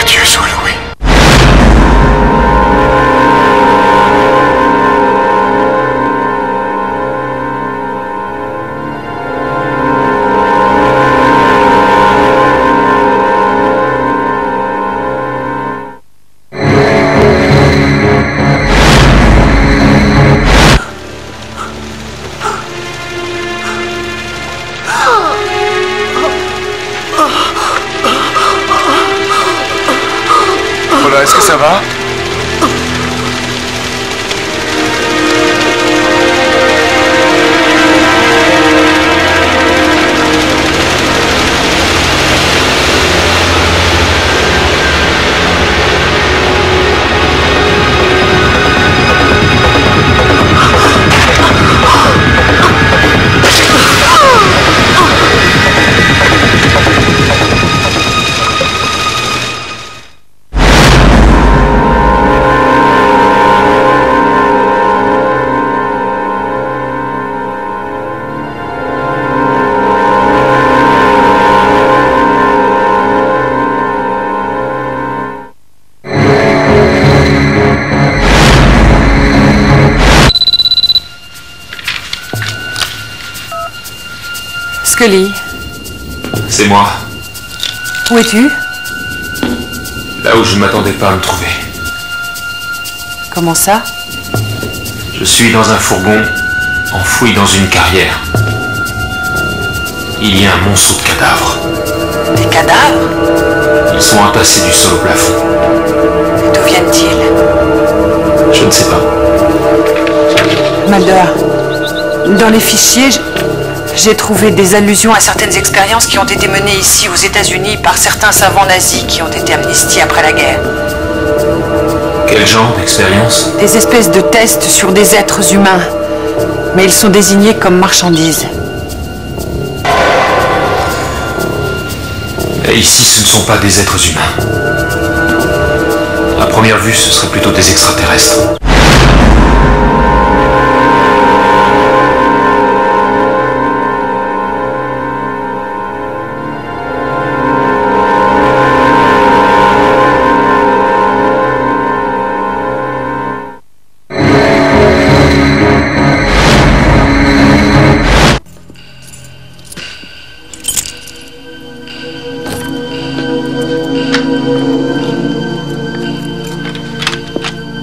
Adieu, Louis.
Est-ce que ça va?
Scully.
C'est moi.
Où es-tu?
Là où je ne m'attendais pas à me trouver.
Comment ça?
Je suis dans un fourgon, enfoui dans une carrière. Il y a un monceau de cadavres.
Des cadavres?
Ils sont entassés du sol au plafond.
D'où viennent-ils?
Je ne sais pas.
Mulder, dans les fichiers, j'ai trouvé des allusions à certaines expériences qui ont été menées ici aux États-Unis par certains savants nazis qui ont été amnistiés après la guerre.
Quel genre d'expérience?
Des espèces de tests sur des êtres humains. Mais ils sont désignés comme marchandises.
Et ici, ce ne sont pas des êtres humains. À première vue, ce seraient plutôt des extraterrestres.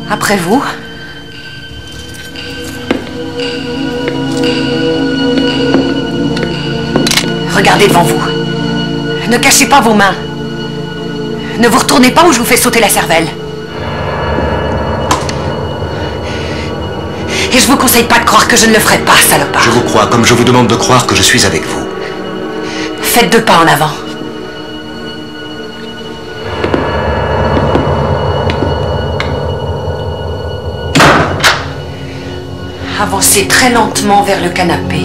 Après vous. Regardez devant vous. Ne cachez pas vos mains. Ne vous retournez pas ou je vous fais sauter la cervelle. Et je vous conseille pas de croire que je ne le ferai pas, salopard.
Je vous crois comme je vous demande de croire que je suis avec vous.
Faites 2 pas en avant. Avancez très lentement vers le canapé.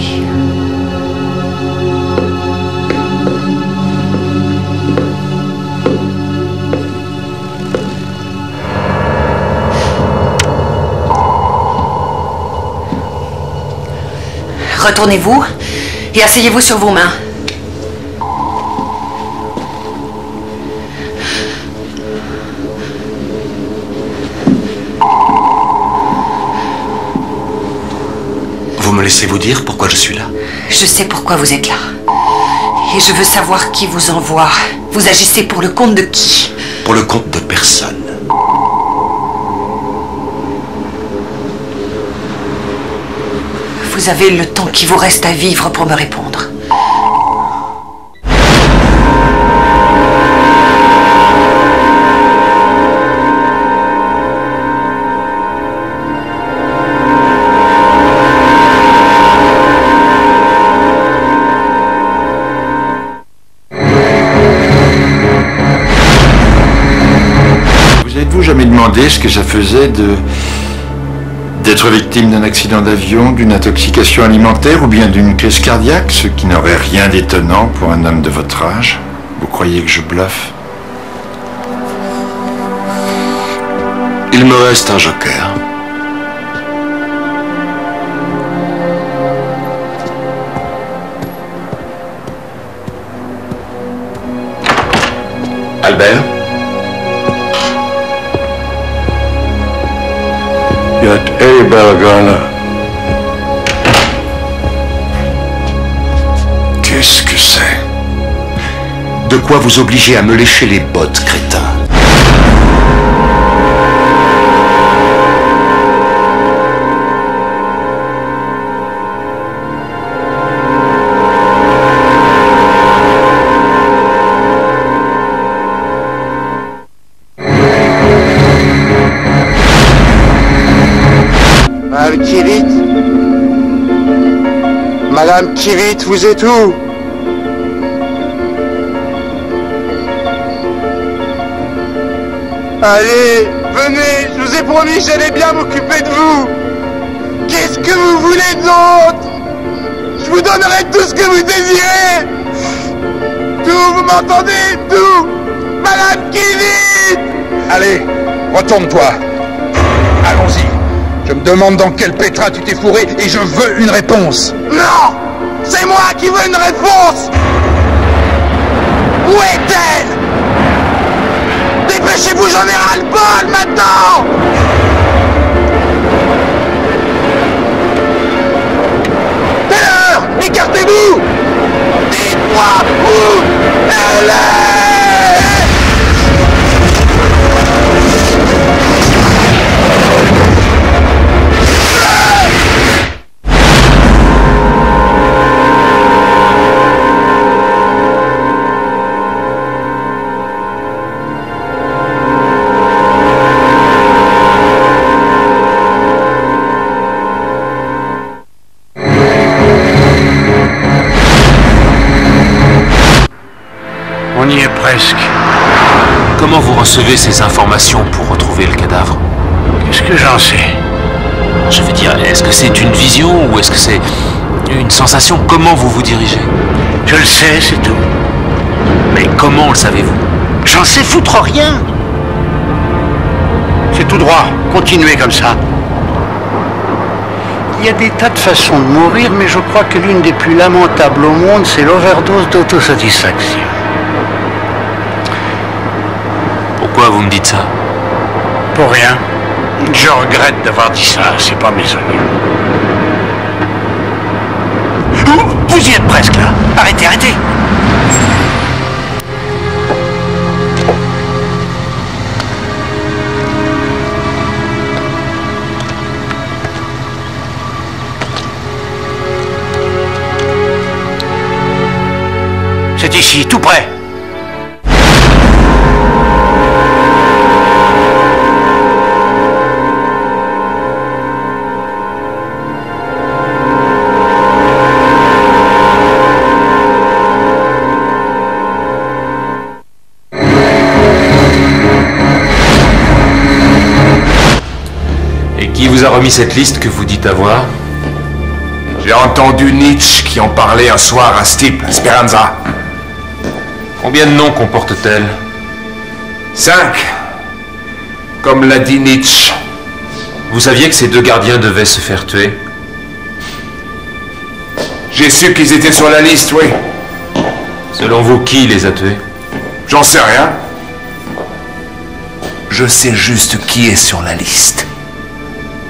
Retournez-vous et asseyez-vous sur vos mains.
Vous me laissez vous dire pourquoi je suis là?
Je sais pourquoi vous êtes là. Et je veux savoir qui vous envoie. Vous agissez pour le compte de qui?
Pour le compte de personne.
Vous avez le temps qui vous reste à vivre pour me répondre.
Vous êtes-vous jamais demandé ce que ça faisait d'être victime d'un accident d'avion, d'une intoxication alimentaire ou bien d'une crise cardiaque, ce qui n'aurait rien d'étonnant pour un homme de votre âge? Vous croyez que je bluffe?
Il me reste un joker. Albert?
Hey, Belgana.
Qu'est-ce que c'est? De quoi vous obliger à me lécher les bottes, crétin?
Madame Kivit? Madame Kivit, vous êtes où? Allez, venez, je vous ai promis, j'allais bien m'occuper de vous. Qu'est-ce que vous voulez d'autre? Je vous donnerai tout ce que vous désirez. Tout, vous m'entendez? Tout. Madame Kivit!
Allez, retourne-toi. Allons-y. Je me demande dans quel pétrin tu t'es fourré et je veux une réponse.
Non! C'est moi qui veux une réponse! Où est-elle? Dépêchez-vous, j'en ai ras-le-bol maintenant! Taylor, écartez-vous! Dites-moi où elle est!
On y est presque.
Comment vous recevez ces informations pour retrouver le cadavre?
Qu'est-ce que j'en sais?
Je veux dire, est-ce que c'est une vision ou est-ce que c'est une sensation? Comment vous vous dirigez?
Je le sais, c'est tout.
Mais comment le savez-vous?
J'en sais foutre rien. C'est tout droit. Continuez comme ça. Il y a des tas de façons de mourir, mais je crois que l'une des plus lamentables au monde, c'est l'overdose d'autosatisfaction.
Pourquoi vous me dites ça?
Pour rien. Je regrette d'avoir dit ça, c'est pas mes oignons. Vous y êtes presque là. Arrêtez, arrêtez. C'est ici, tout près.
Qui vous a remis cette liste que vous dites avoir?
J'ai entendu Nietzsche qui en parlait un soir à Steeple, Speranza.
Combien de noms comporte-t-elle?
5. Comme l'a dit Nietzsche.
Vous saviez que ces 2 gardiens devaient se faire tuer?
J'ai su qu'ils étaient sur la liste, oui.
Selon vous, qui les a tués?
J'en sais rien. Je sais juste qui est sur la liste.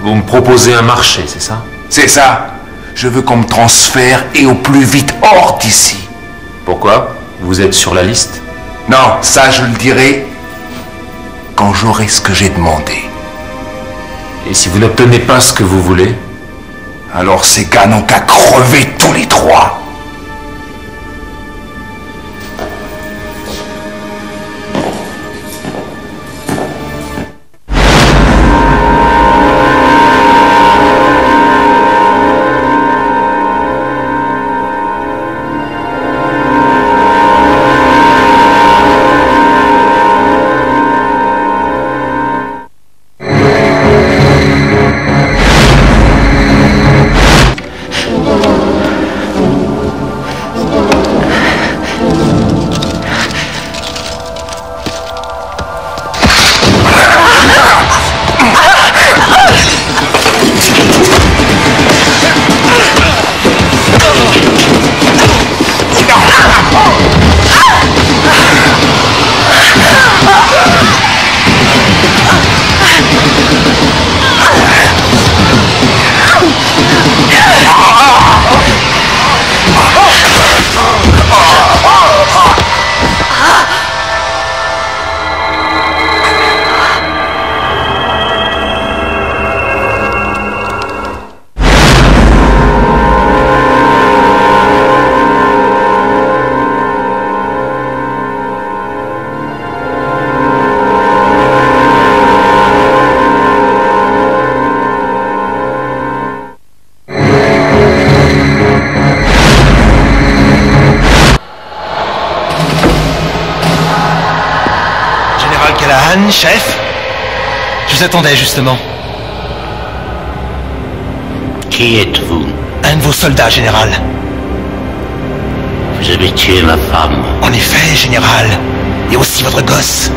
Vous me proposez un marché, c'est ça?
C'est ça. Je veux qu'on me transfère et au plus vite hors d'ici.
Pourquoi? Vous êtes sur la liste?
Non, ça je le dirai quand j'aurai ce que j'ai demandé.
Et si vous n'obtenez pas ce que vous voulez?
Alors ces gars n'ont qu'à crever tous les trois.
Chef, je vous attendais justement.
Qui êtes-vous?
Un de vos soldats, général.
Vous avez tué ma femme.
En effet, général. Et aussi votre gosse.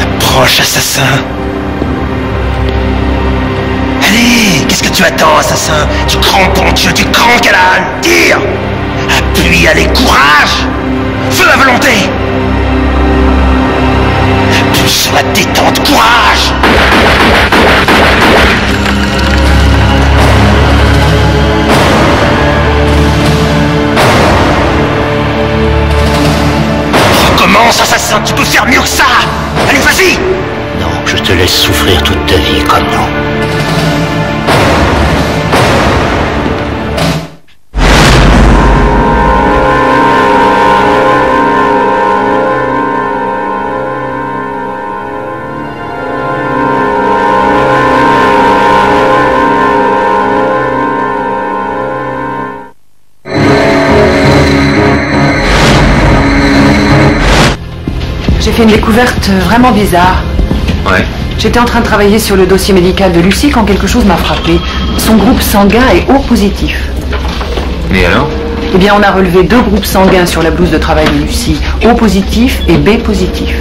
Approche, assassin. Allez, qu'est-ce que tu attends, assassin? Du grand bon Dieu, du grand Callahan. Tire! Appuie, allez, courage! Feu la volonté! Appuie sur la détente, courage! Recommence, assassin, tu peux faire mieux que ça! Allez, vas-y!
Non, je te laisse souffrir toute ta vie, comme non.
J'ai fait une découverte vraiment bizarre.
Ouais.
J'étais en train de travailler sur le dossier médical de Lucie quand quelque chose m'a frappé. Son groupe sanguin est O positif.
Mais alors?
Eh bien, on a relevé 2 groupes sanguins sur la blouse de travail de Lucie. O positif et B positif.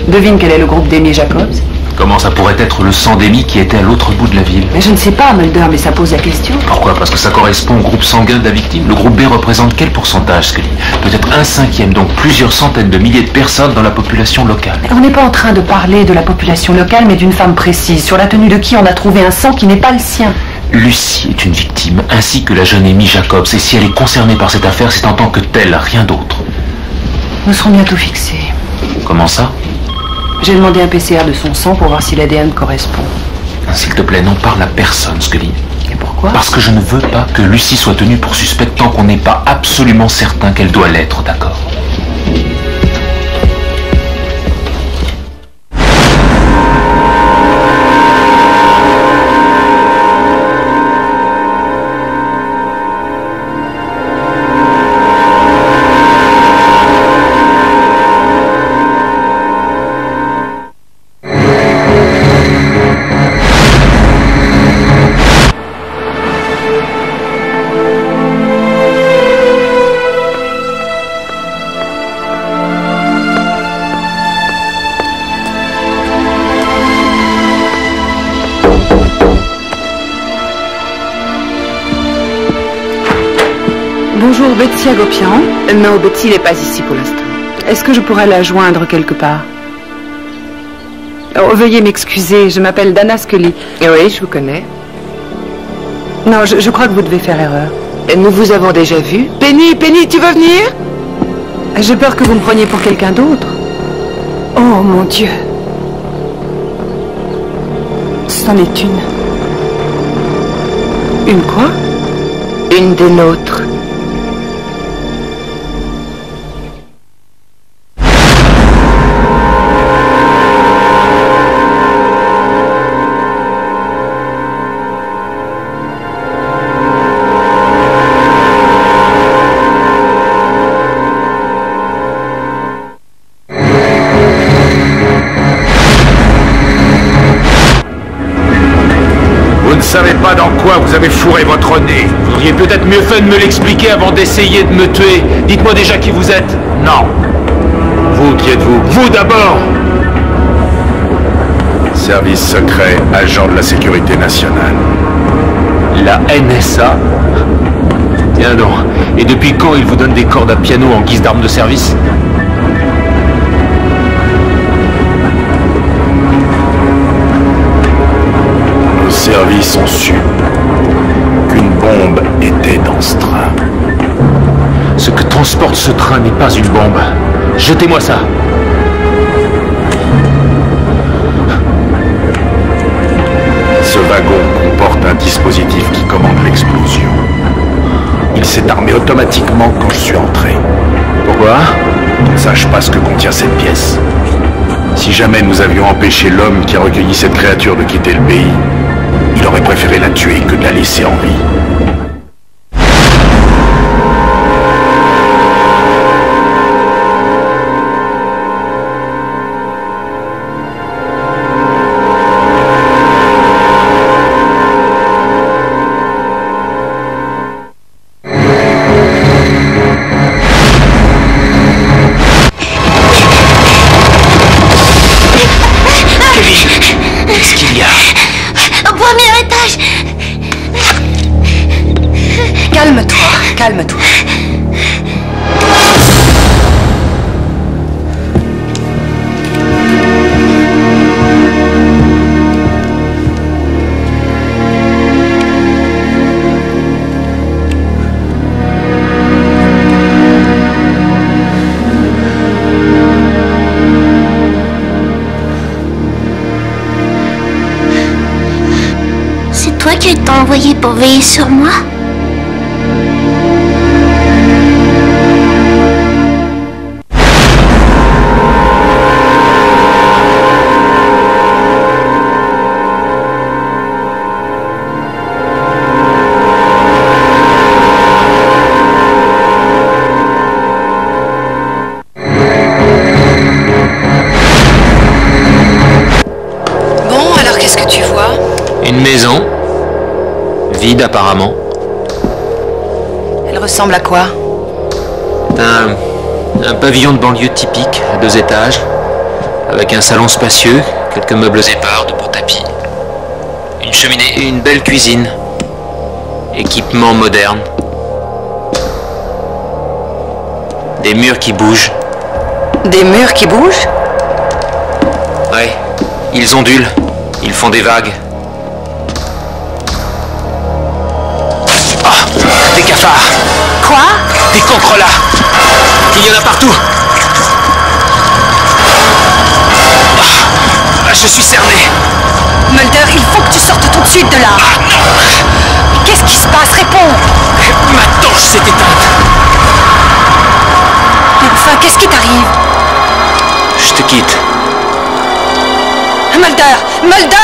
Devine quel est le groupe d'Amy Jacobs?
Comment ça pourrait être le sang d'Amy qui était à l'autre bout de la ville?
Mais je ne sais pas, Mulder, mais ça pose la question.
Pourquoi? Parce que ça correspond au groupe sanguin de la victime. Le groupe B représente quel pourcentage, Scully? Peut-être 1/5, donc plusieurs centaines de milliers de personnes dans la population locale.
On n'est pas en train de parler de la population locale, mais d'une femme précise, sur la tenue de qui on a trouvé un sang qui n'est pas le sien.
Lucie est une victime, ainsi que la jeune Amy Jacobs, et si elle est concernée par cette affaire, c'est en tant que telle, rien d'autre.
Nous serons bientôt fixés.
Comment ça?
J'ai demandé un PCR de son sang pour voir si l'ADN correspond.
S'il te plaît, n'en parle à personne, Scully.
Et pourquoi?
Parce que je ne veux pas que Lucie soit tenue pour suspecte tant qu'on n'est pas absolument certain qu'elle doit l'être, d'accord?
Bonjour, Betsy Agopian. Non, Betsy n'est pas ici pour l'instant. Est-ce que je pourrais la joindre quelque part? Oh, veuillez m'excuser, je m'appelle Dana Scully.
Oui, je vous connais.
Non, je crois que vous devez faire erreur.
Nous vous avons déjà vu. Penny, tu veux venir?
J'ai peur que vous me preniez pour quelqu'un d'autre. Oh, mon Dieu. C'en est une. Une quoi?
Une des nôtres.
Vous ne savez pas dans quoi vous avez fourré votre nez.
Vous auriez peut-être mieux fait de me l'expliquer avant d'essayer de me tuer. Dites-moi déjà qui vous êtes.
Non. Vous, qui êtes-vous? Vous d'abord. Service secret, agent de la sécurité nationale.
La NSA? Tiens donc. Et depuis quand il vous donne des cordes à piano en guise d'arme de service?
Nos services ont su qu'une bombe était dans ce train.
Ce que transporte ce train n'est pas une bombe. Jetez-moi ça.
Ce wagon comporte un dispositif qui commande l'explosion. Il s'est armé automatiquement quand je suis entré.
Pourquoi?
Je ne sache pas ce que contient cette pièce. Si jamais nous avions empêché l'homme qui a recueilli cette créature de quitter le pays, il aurait préféré la tuer que de la laisser en vie.
Qu'est-ce qu'il y a?
Au premier étage.
Calme-toi, calme-toi.
C'est toi qui t'as envoyé pour veiller sur moi?
Bon, alors qu'est-ce que tu vois?
Une maison. Vide apparemment.
Elle ressemble à quoi?
Un pavillon de banlieue typique, à 2 étages, avec un salon spacieux, quelques meubles épars, de beaux tapis, une cheminée et une belle cuisine. Équipement moderne. Des murs qui bougent.
Des murs qui bougent?
Ouais, ils ondulent, ils font des vagues. Ah, des cafards.
Quoi?
Des contrelats. Il y en a partout. Ah, je suis cerné.
Mulder, il faut que tu sortes tout de suite de là.
Ah non.
Qu'est-ce qui se passe? Réponds.
Ma torche s'est éteinte.
Mais enfin, qu'est-ce qui t'arrive?
Je te quitte.
Mulder! Mulder!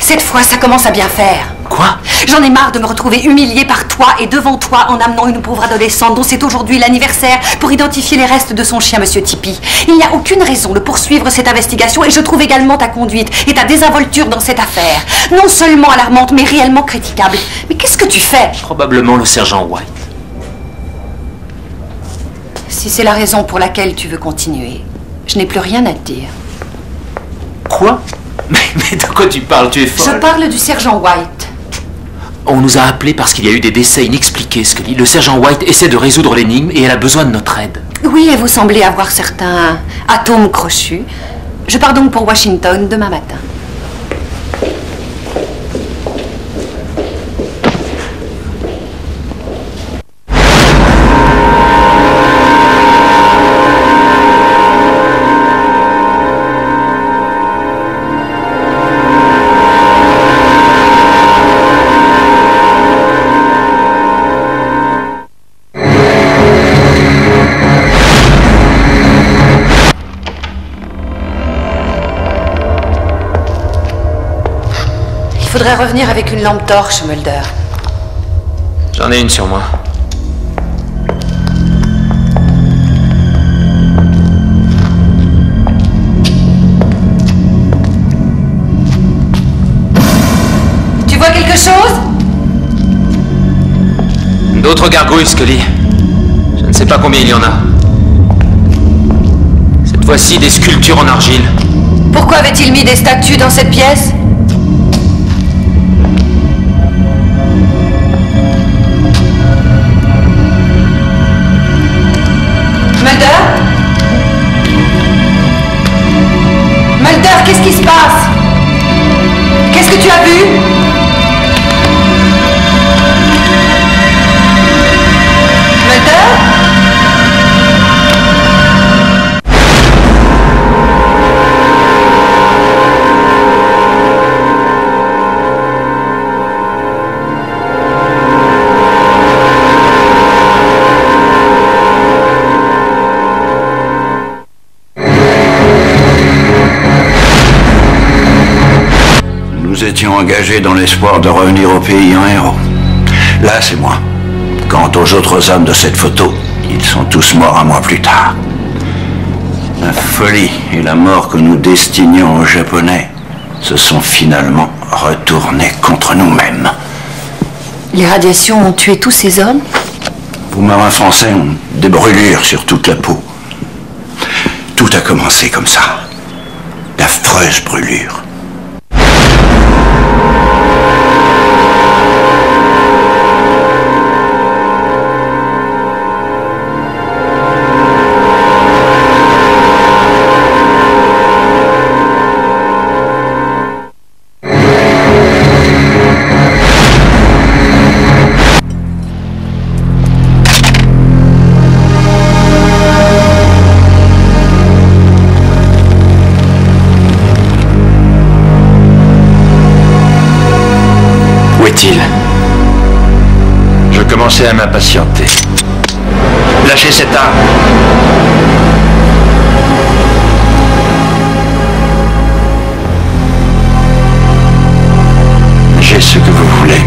Cette fois, ça commence à bien faire.
Quoi? Quoi?
J'en ai marre de me retrouver humiliée par toi et devant toi en amenant une pauvre adolescente dont c'est aujourd'hui l'anniversaire pour identifier les restes de son chien, Monsieur Tipeee. Il n'y a aucune raison de poursuivre cette investigation et je trouve également ta conduite et ta désinvolture dans cette affaire. Non seulement alarmante, mais réellement critiquable. Mais qu'est-ce que tu fais?
Probablement le sergent White.
Si c'est la raison pour laquelle tu veux continuer, je n'ai plus rien à te dire.
Quoi? Mais de quoi tu parles? Tu es folle.
Je parle du sergent White.
On nous a appelés parce qu'il y a eu des décès inexpliqués, Scully. Le sergent White essaie de résoudre l'énigme et elle a besoin de notre aide.
Oui, et vous semblez avoir certains atomes crochus. Je pars donc pour Washington demain matin. Il faudrait revenir avec une lampe torche, Mulder.
J'en ai une sur moi.
Tu vois quelque chose?
D'autres gargouilles, Scully. Je ne sais pas combien il y en a. Cette fois-ci, des sculptures en argile.
Pourquoi avait-il mis des statues dans cette pièce? Mulder? Mulder, qu'est-ce qui se passe? Qu'est-ce que tu as vu? Mulder?
Nous étions engagés dans l'espoir de revenir au pays en héros. Là, c'est moi. Quant aux autres hommes de cette photo, ils sont tous morts un mois plus tard. La folie et la mort que nous destinions aux Japonais se sont finalement retournés contre nous-mêmes.
Les radiations ont tué tous ces hommes?
Vos marins français ont des brûlures sur toute la peau. Tout a commencé comme ça. D'affreuses brûlures.
Je commençais à m'impatienter.
Lâchez cette arme. J'ai ce que vous voulez.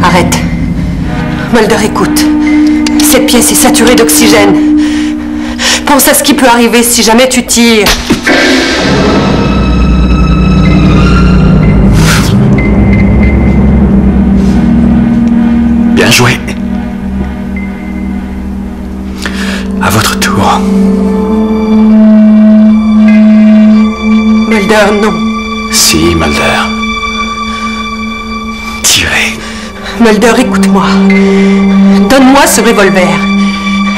Arrête. Mulder, écoute. Cette pièce est saturée d'oxygène. Pense à ce qui peut arriver si jamais tu tires.
Bien joué. À votre tour.
Mulder, non.
Si, Mulder. Tirez.
Mulder, écoute-moi. Donne-moi ce revolver.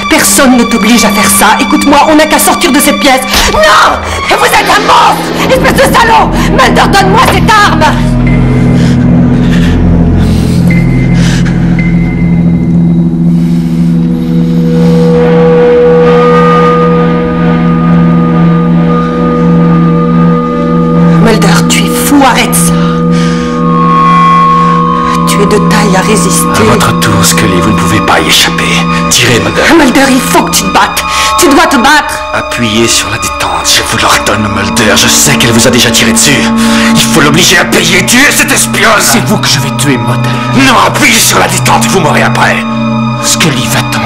Personne ne t'oblige à faire ça. Écoute-moi, on n'a qu'à sortir de cette pièce. Non! Vous êtes un monstre! Espèce de salaud! Mulder, donne-moi cette arme! de taille à résister.
À votre tour, Scully, vous ne pouvez pas y échapper. Tirez, Mulder.
Mulder, il faut que tu te battes. Tu dois te battre.
Appuyez sur la détente, je vous l'ordonne, Mulder. Je sais qu'elle vous a déjà tiré dessus. Il faut l'obliger à payer. Tuer cette espionne. C'est vous que je vais tuer, Mulder. Non, appuyez sur la détente, vous mourrez après. Scully, va-t'en.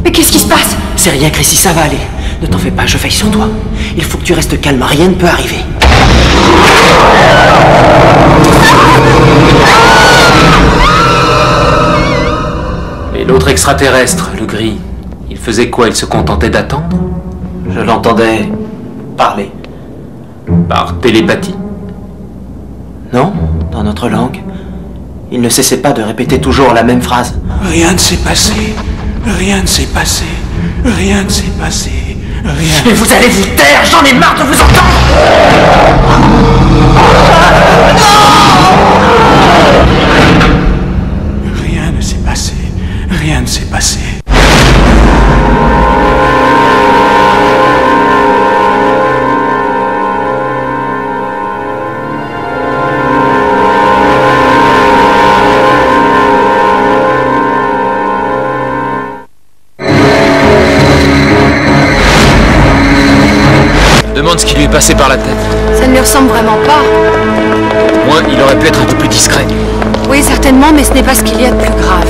Mais qu'est-ce qui se passe?
C'est rien, Chrissy, ça va aller. Ne t'en fais pas, je veille sur toi. Il faut que tu restes calme, rien ne peut arriver.
Et l'autre extraterrestre, le gris, il faisait quoi? Il se contentait d'attendre?
Je l'entendais parler.
Par télépathie?
Non, dans notre langue. Il ne cessait pas de répéter toujours la même phrase.
Rien ne s'est passé. Rien ne s'est passé. Rien ne s'est passé. Rien.
Mais vous allez vous taire, j'en ai marre de vous entendre.
Rien ne s'est passé. Rien ne s'est passé.
Demande ce qui lui est passé par la tête.
Ça ne lui ressemble vraiment pas.
Moi, il aurait pu être un peu plus discret.
Oui, certainement, mais ce n'est pas ce qu'il y a de plus grave.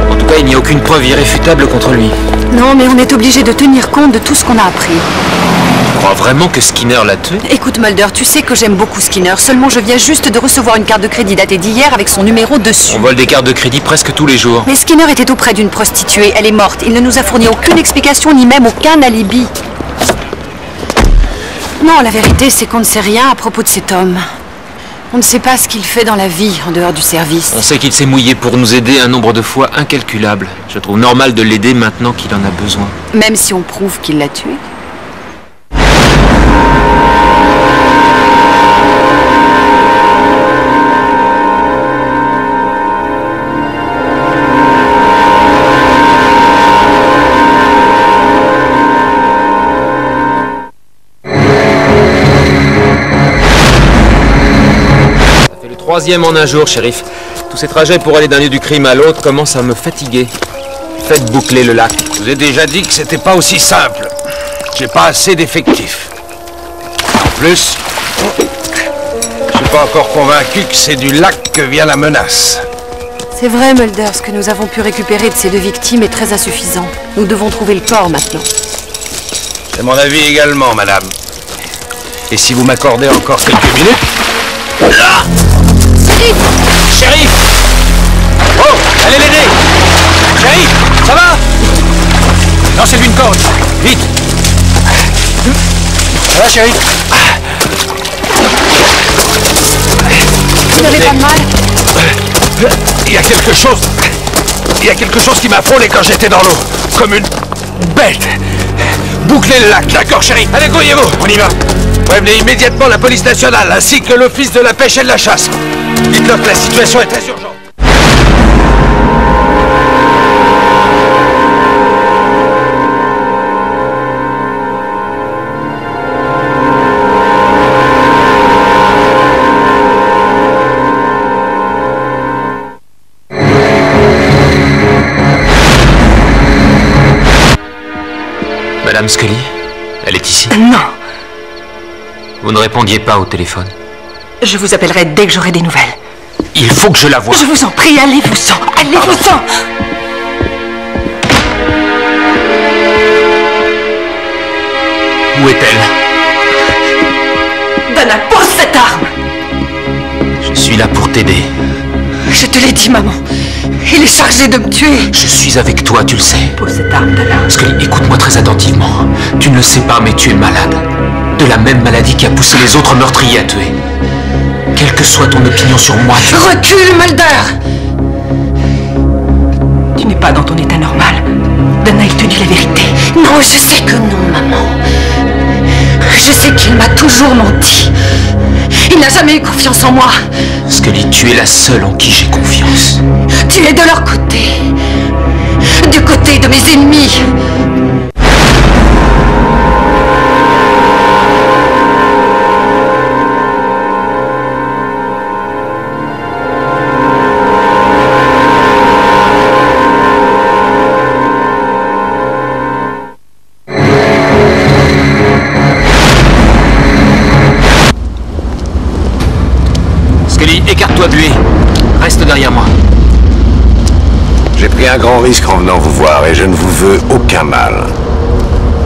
En tout cas, il n'y a aucune preuve irréfutable contre lui.
Non, mais on est obligé de tenir compte de tout ce qu'on a appris.
Tu crois vraiment que Skinner l'a tué?
Écoute, Mulder, tu sais que j'aime beaucoup Skinner. Seulement, je viens juste de recevoir une carte de crédit datée d'hier avec son numéro dessus.
On vole des cartes de crédit presque tous les jours.
Mais Skinner était auprès d'une prostituée. Elle est morte. Il ne nous a fourni aucune explication, ni même aucun alibi. Non, la vérité, c'est qu'on ne sait rien à propos de cet homme. On ne sait pas ce qu'il fait dans la vie, en dehors du service.
On sait qu'il s'est mouillé pour nous aider un nombre de fois incalculable. Je trouve normal de l'aider maintenant qu'il en a besoin.
Même si on prouve qu'il l'a tué.
Troisième en un jour, shérif. Tous ces trajets pour aller d'un lieu du crime à l'autre commencent à me fatiguer. Faites boucler le lac.
Je vous ai déjà dit que c'était pas aussi simple. J'ai pas assez d'effectifs. En plus, je suis pas encore convaincu que c'est du lac que vient la menace.
C'est vrai, Mulder, ce que nous avons pu récupérer de ces deux victimes est très insuffisant. Nous devons trouver le corps maintenant.
C'est mon avis également, madame. Et si vous m'accordez encore quelques minutes... Là!
Shérif!
Shérif! Oh! Allez l'aider! Shérif! Ça va? Lancez-lui une corde! Vite! Ça va, shérif?
Vous n'avez pas de mal?
Il y a quelque chose... Il y a quelque chose qui m'a frôlé quand j'étais dans l'eau. Comme une bête. Bouclez le lac. D'accord, shérif. Allez, grouillez-vous. On y va. Prévenez immédiatement la police nationale, ainsi que l'office de la pêche et de la chasse. Dites-leur que la situation est très urgente.
Madame Scully, elle est ici.
Non.
Vous ne répondiez pas au téléphone.
Je vous appellerai dès que j'aurai des nouvelles.
Il faut que je la voie.
Je vous en prie, allez-vous-en. Allez-vous-en.
Où est-elle?
Dana, pose cette arme.
Je suis là pour t'aider.
Je te l'ai dit, maman. Il est chargé de me tuer.
Je suis avec toi, tu le sais.
Pose cette arme, Dana.
Scully, écoute-moi très attentivement. Tu ne le sais pas, mais tu es malade. De la même maladie qui a poussé les autres meurtriers à tuer. Quelle que soit ton opinion sur moi, tu...
Recule, Mulder. Tu n'es pas dans ton état normal. Dana, il te dit la vérité. Non, je sais que non, maman. Je sais qu'il m'a toujours menti. Il n'a jamais eu confiance en moi.
Scully, tu es la seule en qui j'ai confiance.
Tu es de leur côté. Du côté de mes ennemis.
Écarte-toi de lui. Reste derrière moi.
J'ai pris un grand risque en venant vous voir et je ne vous veux aucun mal.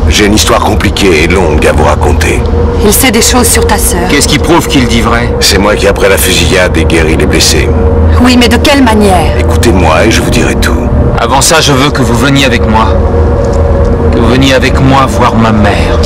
J'ai une histoire compliquée et longue à vous raconter.
Il sait des choses sur ta sœur.
Qu'est-ce qui prouve qu'il dit vrai?
C'est moi qui, après la fusillade, ai guéri les blessés.
Oui, mais de quelle manière?
Écoutez-moi et je vous dirai tout.
Avant ça, je veux que vous veniez avec moi. Que vous veniez avec moi voir ma mère.